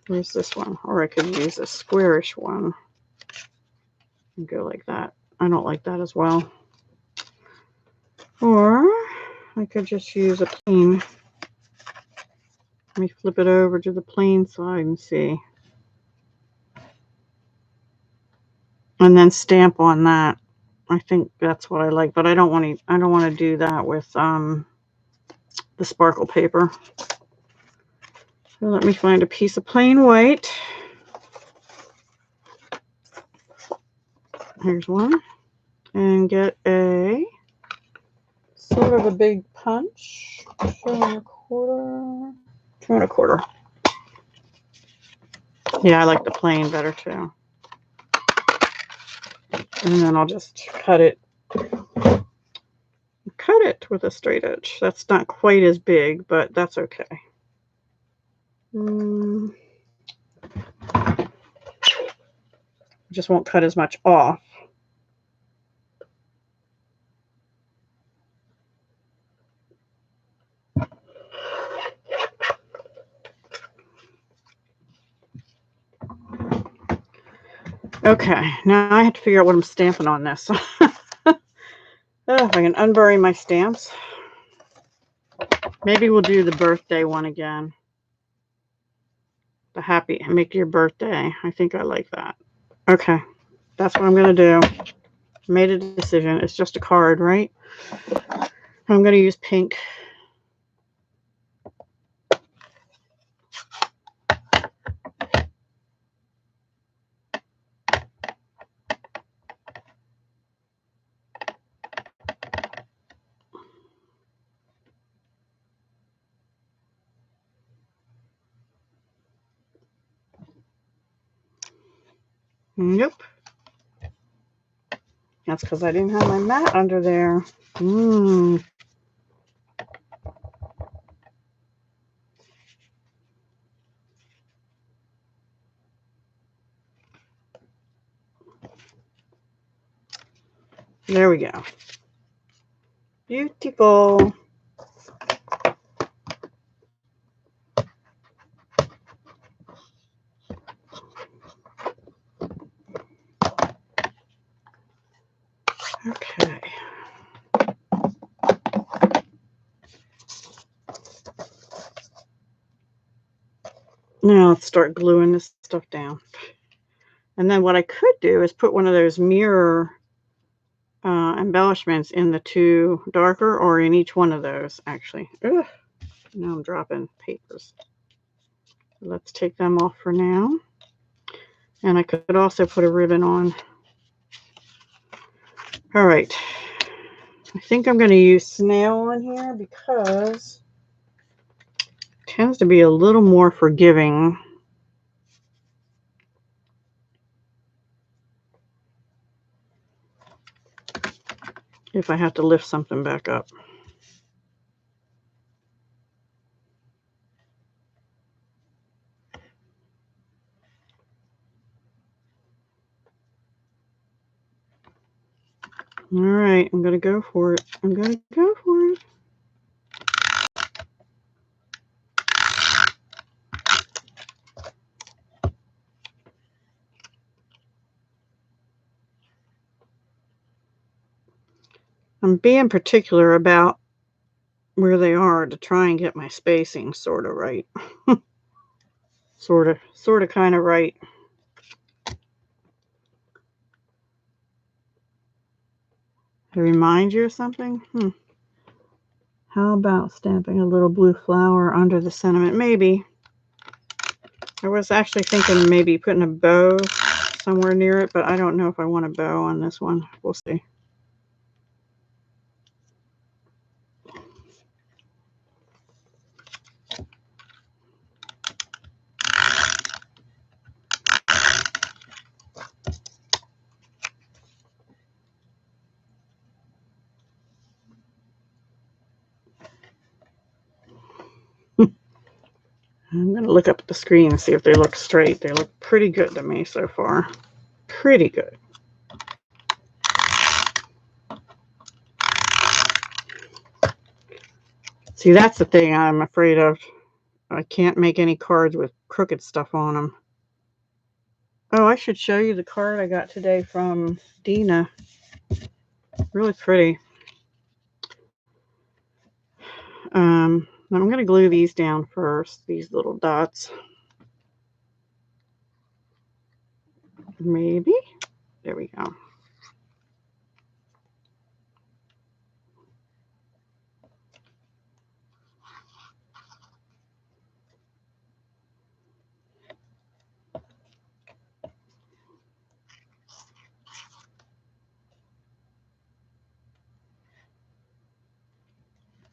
S1: Where's this one? Or I could use a squarish one and go like that. I don't like that as well. Or I could just use a plain. Let me flip it over to the plain side and see. And then stamp on that. I think that's what I like, but I don't want to do that with the sparkle paper. So let me find a piece of plain white. Here's one. And get a sort of a big punch. 2 1/4. Yeah, I like the plain better too. And then I'll just cut it with a straight edge. That's not quite as big, but that's okay. Just won't cut as much off. Okay, now I have to figure out what I'm stamping on this. If I can unbury my stamps. Maybe we'll do the birthday one again. The happy, make your birthday. I think I like that. Okay, that's what I'm going to do. Made a decision. It's just a card, right? I'm going to use pink. Nope. That's because I didn't have my mat under there. There we go. Beautiful. Okay. Now let's start gluing this stuff down. And then what I could do is put one of those mirror embellishments in the two darker, or in each one of those, actually. Ugh. Now I'm dropping papers. Let's take them off for now. And I could also put a ribbon on. All right. I think I'm going to use snail on here because it tends to be a little more forgiving. If I have to lift something back up. All right, I'm going to go for it. I'm going to go for it. I'm being particular about where they are to try and get my spacing sort of right. sort of kind of right. To remind you of something? How about stamping a little blue flower under the sentiment? Maybe. I was actually thinking maybe putting a bow somewhere near it, but I don't know if I want a bow on this one. We'll see. I'm going to look up at the screen and see if they look straight. They look pretty good to me so far. pretty good. See, that's the thing I'm afraid of. I can't make any cards with crooked stuff on them. Oh, I should show you the card I got today from Dina. Really pretty. I'm going to glue these down first, these little dots. Maybe. There we go.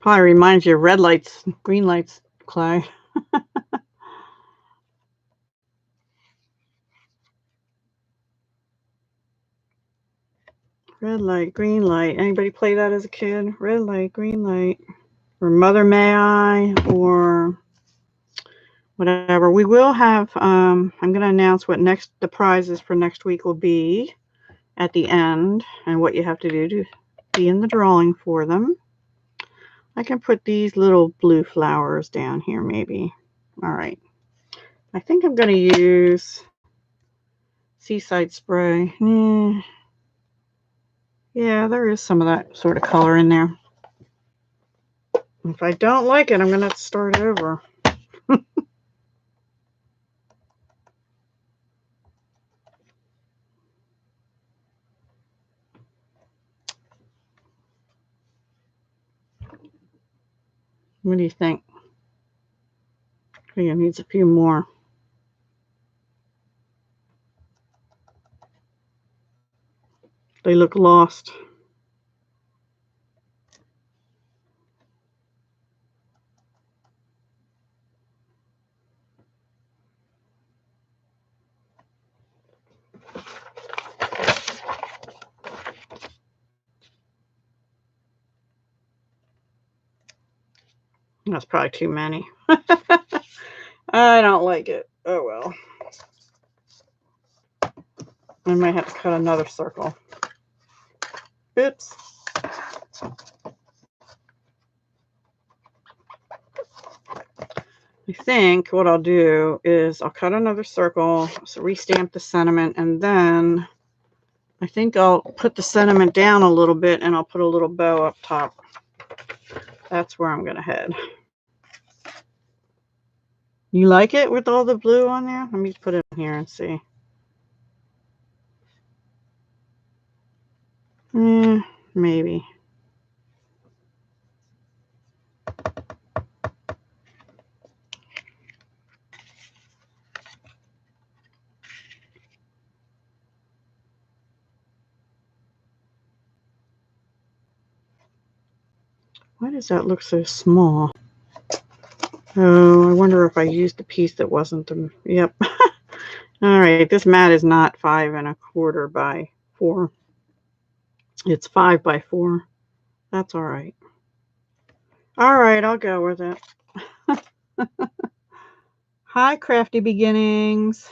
S1: Probably reminds you of red lights, green lights, Clay. Red light, green light. Anybody play that as a kid? Red light, green light. Or Mother May I, or whatever. We will have, I'm going to announce what the prizes for next week will be at the end, and what you have to do to be in the drawing for them. I can put these little blue flowers down here maybe. All right. I think I'm going to use Seaside Spray. Yeah, there is some of that sort of color in there. If I don't like it, I'm going to start over. What do you think? I think it needs a few more. They look lost. That's probably too many. I don't like it. Oh well. I might have to cut another circle. Oops. I think what I'll do is I'll cut another circle, so restamp the sentiment, and then I think I'll put the sentiment down a little bit and I'll put a little bow up top. That's where I'm going to head. You like it with all the blue on there? Let me put it in here and see. Maybe. Why does that look so small? Oh, I wonder if I used a piece that wasn't the... Yep. All right, this mat is not 5 1/4 by 4. It's 5 by 4. That's all right. All right, I'll go with it. Hi, Crafty Beginnings.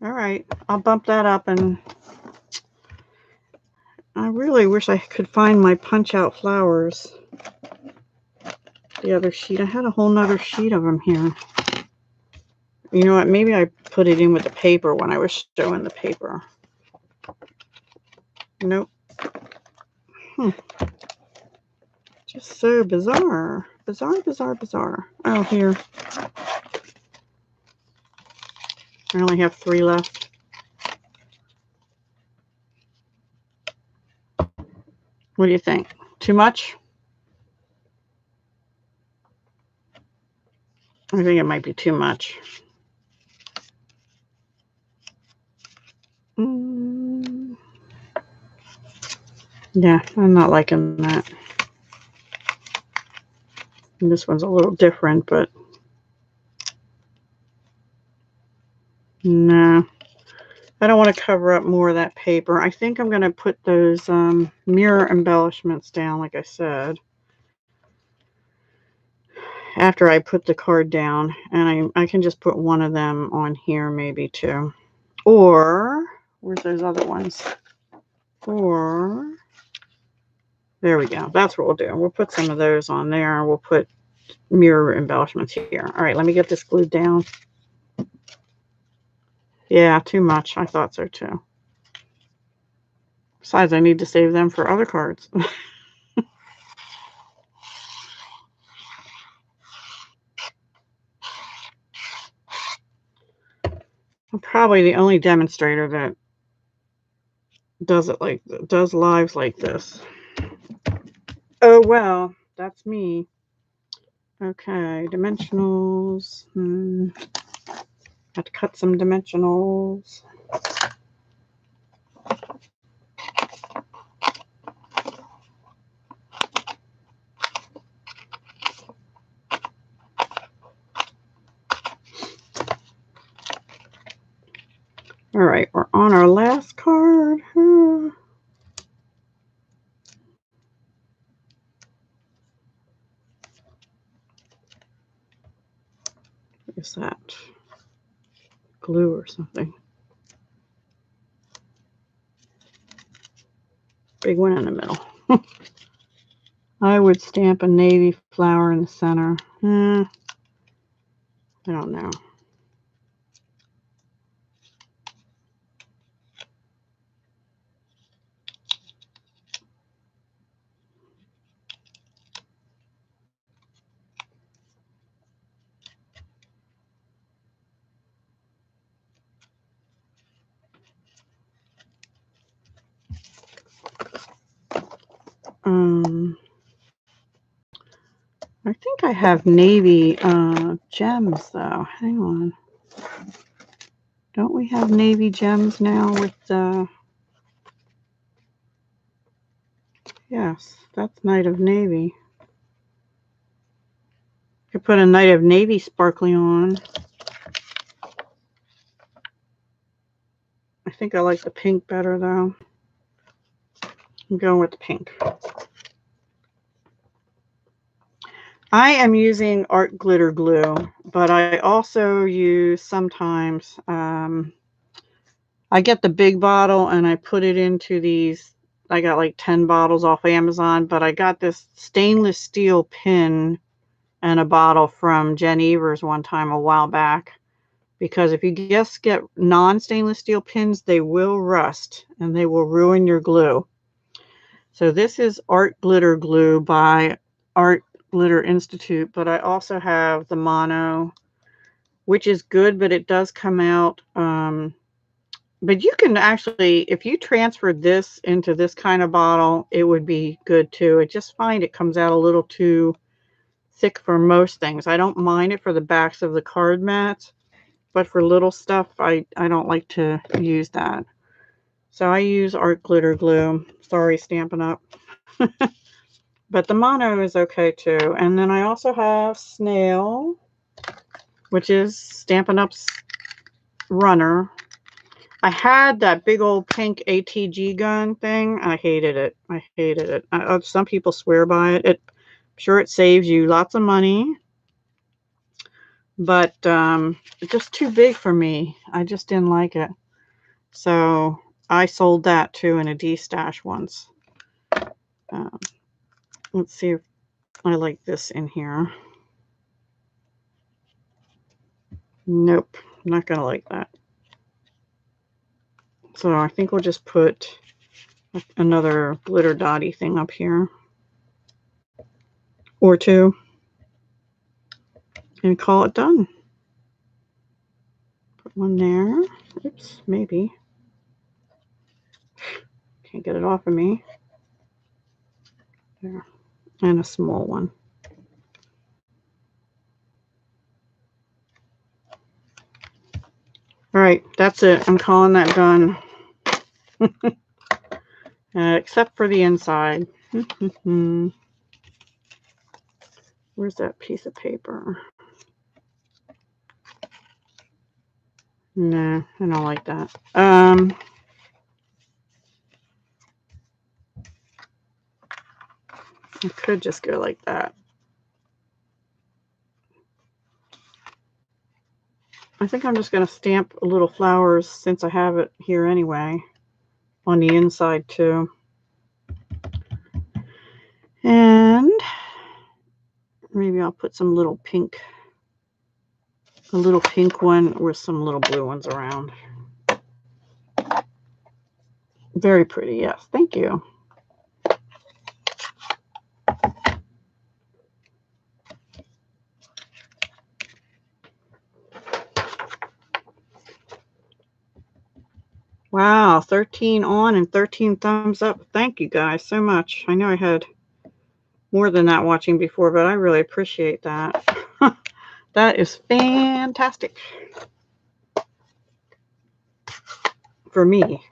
S1: All right, I'll bump that up, and I really wish I could find my punch-out flowers. The other sheet. I had a whole nother sheet of them here. You know what? Maybe I put it in with the paper when I was showing the paper. Nope. Just so bizarre. Bizarre, bizarre, bizarre. Oh, here. I only have 3 left. What do you think? Too much? I think it might be too much. Yeah, I'm not liking that. And this one's a little different, but no. I don't want to cover up more of that paper. I think I'm going to put those mirror embellishments down, like I said. after I put the card down, and I can just put one of them on here maybe too. Or, where's those other ones? Or, there we go. That's what we'll do. We'll put some of those on there. We'll put mirror embellishments here. All right, let me get this glued down. Yeah, too much. I thought so too. Besides, I need to save them for other cards. I'm probably the only demonstrator that does lives like this. Oh well, that's me. Okay, dimensionals. Have to cut some dimensionals. All right, we're on our last card. What is that? Glue or something. Big one in the middle. I would stamp a navy flower in the center. I don't know. I think I have navy gems though. Hang on. Don't we have navy gems now with the... Yes, that's Night of Navy. Could put a Night of Navy sparkly on. I think I like the pink better though. I'm going with the pink. I am using art glitter glue, but I also use sometimes, I get the big bottle and I put it into these. I got like 10 bottles off Amazon, but I got this stainless steel pin and a bottle from Jen Evers one time a while back. Because if you just get non-stainless steel pins, they will rust and they will ruin your glue. So this is Art Glitter Glue by Art Glitter Institute, but I also have the mono, which is good, but it does come out. But you can actually, if you transfer this into this kind of bottle, it would be good too. I just find it comes out a little too thick for most things. I don't mind it for the backs of the card mats, but for little stuff, I don't like to use that. So I use Art Glitter Glue. Sorry, Stampin' Up. But the mono is okay too. And then I also have Snail, which is Stampin' Up's runner. I had that big old pink ATG gun thing. I hated it. I hated it. Some people swear by it. I'm sure it saves you lots of money. But it's just too big for me. I just didn't like it. So I sold that too in a D-stash once. Let's see if I like this in here. Nope, I'm not going to like that. So I think we'll just put another glitter dotty thing up here. Or two. And call it done. Put one there. Oops, maybe. Can't get it off of me. There. And a small one. All right, that's it. I'm calling that done. Except for the inside. Where's that piece of paper? Nah, I don't like that. I could just go like that. I think I'm just going to stamp little flowers since I have it here anyway on the inside too. And maybe I'll put some little pink, a little pink one with some little blue ones around. Very pretty, yes. Thank you. Wow, 13 on and 13 thumbs up. Thank you guys so much. I know I had more than that watching before, but I really appreciate that. That is fantastic for me.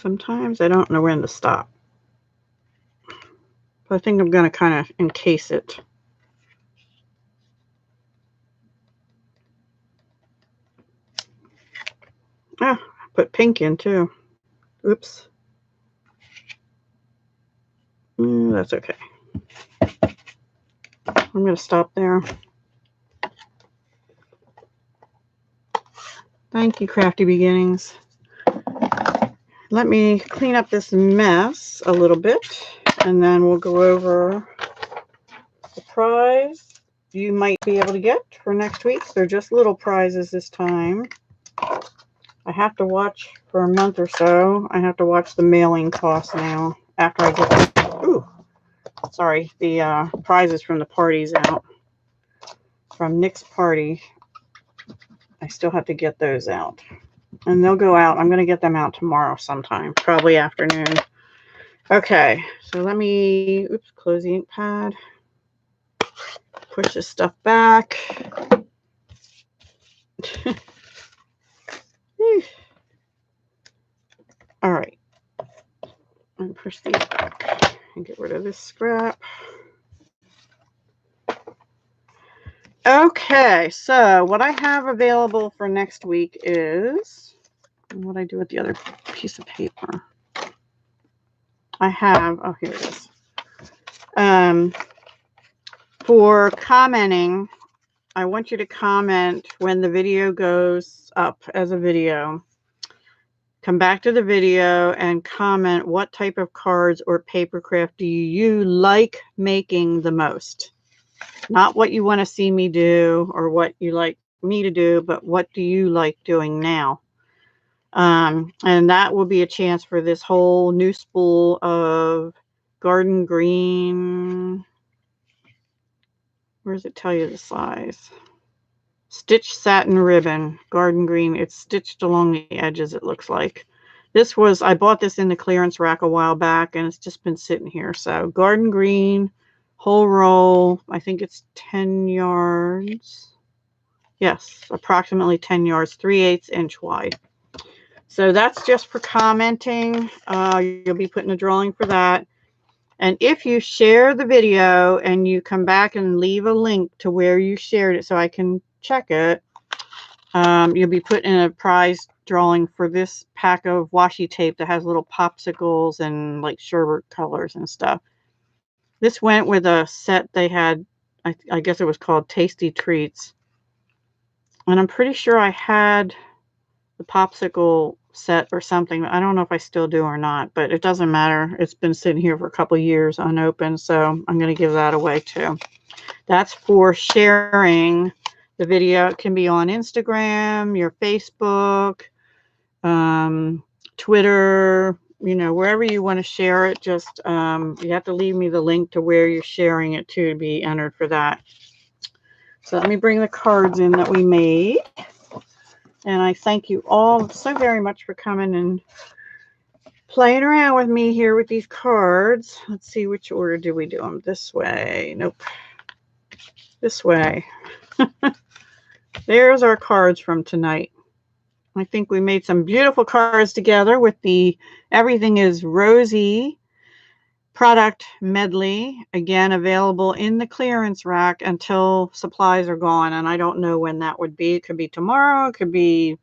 S1: Sometimes I don't know when to stop. But I think I'm going to kind of encase it. Ah, put pink in too. Oops. That's okay. I'm going to stop there. Thank you, Crafty Beginnings. Let me clean up this mess a little bit, and then we'll go over the prize you might be able to get for next week. They're just little prizes this time. I have to watch for a month or so. I have to watch the mailing costs now after I get the prizes from the parties out. From Nick's party. I still have to get those out. And they'll go out. I'm going to get them out tomorrow sometime, probably afternoon. Okay, so let me, close the ink pad. Push this stuff back. All right. And push these back and get rid of this scrap. Okay, so what I have available for next week is, what I do with the other piece of paper. I have, oh, here it is. For commenting, I want you to comment when the video goes up as a video. Come back to the video and comment what type of cards or paper craft do you like making the most. Not what you want to see me do or what you like me to do, but what do you like doing now? And that will be a chance for this whole new spool of garden green. Where does it tell you the size? Stitched satin ribbon, garden green. It's stitched along the edges, it looks like. This was, I bought this in the clearance rack a while back, and it's just been sitting here. So garden green, whole roll. I think it's 10 yards. Yes, approximately 10 yards, 3/8 inch wide. So that's just for commenting. You'll be putting a drawing for that. And if you share the video and you come back and leave a link to where you shared it so I can check it, you'll be put in a prize drawing for this pack of washi tape that has little popsicles and like sherbet colors and stuff. This went with a set they had, I guess it was called Tasty Treats. And I'm pretty sure I had the popsicle set or something. I don't know if I still do or not, but it doesn't matter. It's been sitting here for a couple of years unopened, so I'm going to give that away too. That's for sharing the video. It can be on Instagram, your Facebook, Twitter, you know, wherever you want to share it. Just you have to leave me the link to where you're sharing it to be entered for that. So let me bring the cards in that we made. And I thank you all so very much for coming and playing around with me here with these cards. Let's see, which order do we do them? This way. Nope. This way. There's our cards from tonight. I think we made some beautiful cards together with the Everything is Rosy product medley. Again, available in the clearance rack until supplies are gone. And I don't know when that would be. It could be tomorrow. It could be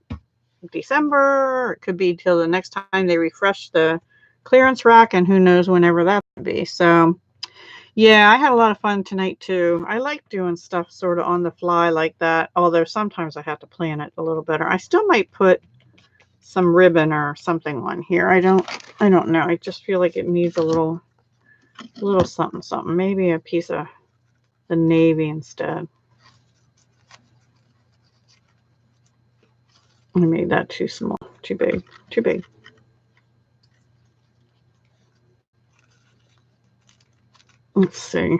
S1: December. It could be till the next time they refresh the clearance rack. And who knows whenever that would be. So, yeah, I had a lot of fun tonight, too. I like doing stuff sort of on the fly like that. Although sometimes I have to plan it a little better. I still might put some ribbon or something on here. I don't know. I just feel like it needs a little something. Maybe a piece of the navy instead. I made that too small, too big. Let's see.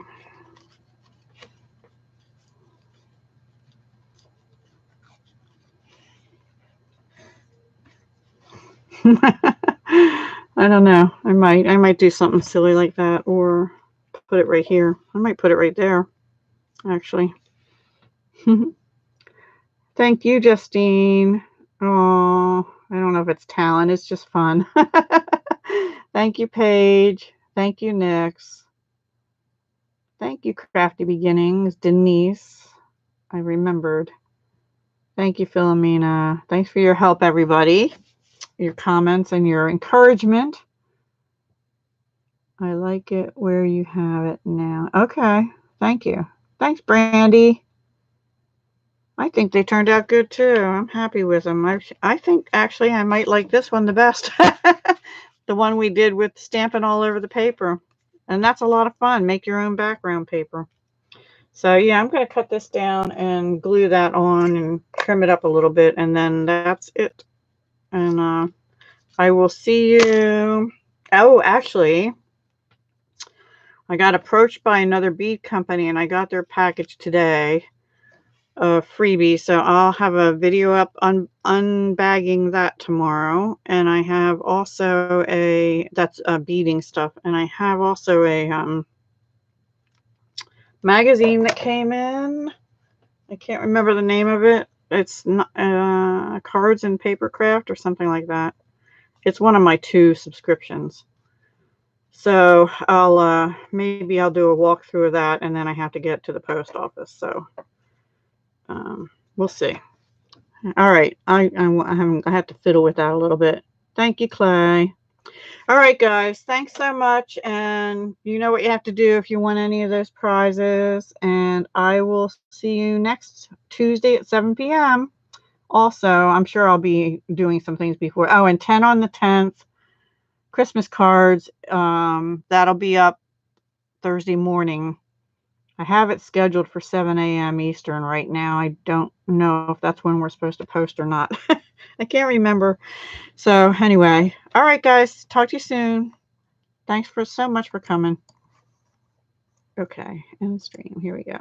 S1: I don't know. I might do something silly like that, or put it right here. I might put it right there, actually. Thank you, Justine. Oh, I don't know if it's talent. It's just fun. Thank you, Paige. Thank you, Nix. Thank you, Crafty Beginnings. Denise. I remembered. Thank you, Philomena. Thanks for your help, everybody. Your comments and your encouragement. I like it where you have it now. Okay. Thank you. Thanks, Brandy. I think they turned out good, too. I'm happy with them. I think, actually, I might like this one the best. The one we did with stamping all over the paper. And that's a lot of fun. Make your own background paper. So, yeah, I'm going to cut this down and glue that on and trim it up a little bit. And then that's it. And I will see you. Oh, actually, I got approached by another bead company, and I got their package today. A freebie, so I'll have a video up on unbagging that tomorrow. And I have also that's beading stuff, and I have also a magazine that came in. I can't remember the name of it. It's not Cards and Papercraft or something like that. It's one of my 2 subscriptions. So maybe I'll do a walkthrough of that, and then I have to get to the post office. So we'll see. All right, I have to fiddle with that a little bit. Thank you, Clay. All right, guys, thanks so much. And you know what you have to do if you want any of those prizes. And I will see you next Tuesday at 7 p.m. Also, I'm sure I'll be doing some things before. Oh, and 10 on the 10th, Christmas cards. That'll be up Thursday morning. I have it scheduled for 7 a.m. Eastern right now. I don't know if that's when we're supposed to post or not. I can't remember. So anyway, all right, guys. Talk to you soon. Thanks so much for coming. Okay, end stream. Here we go.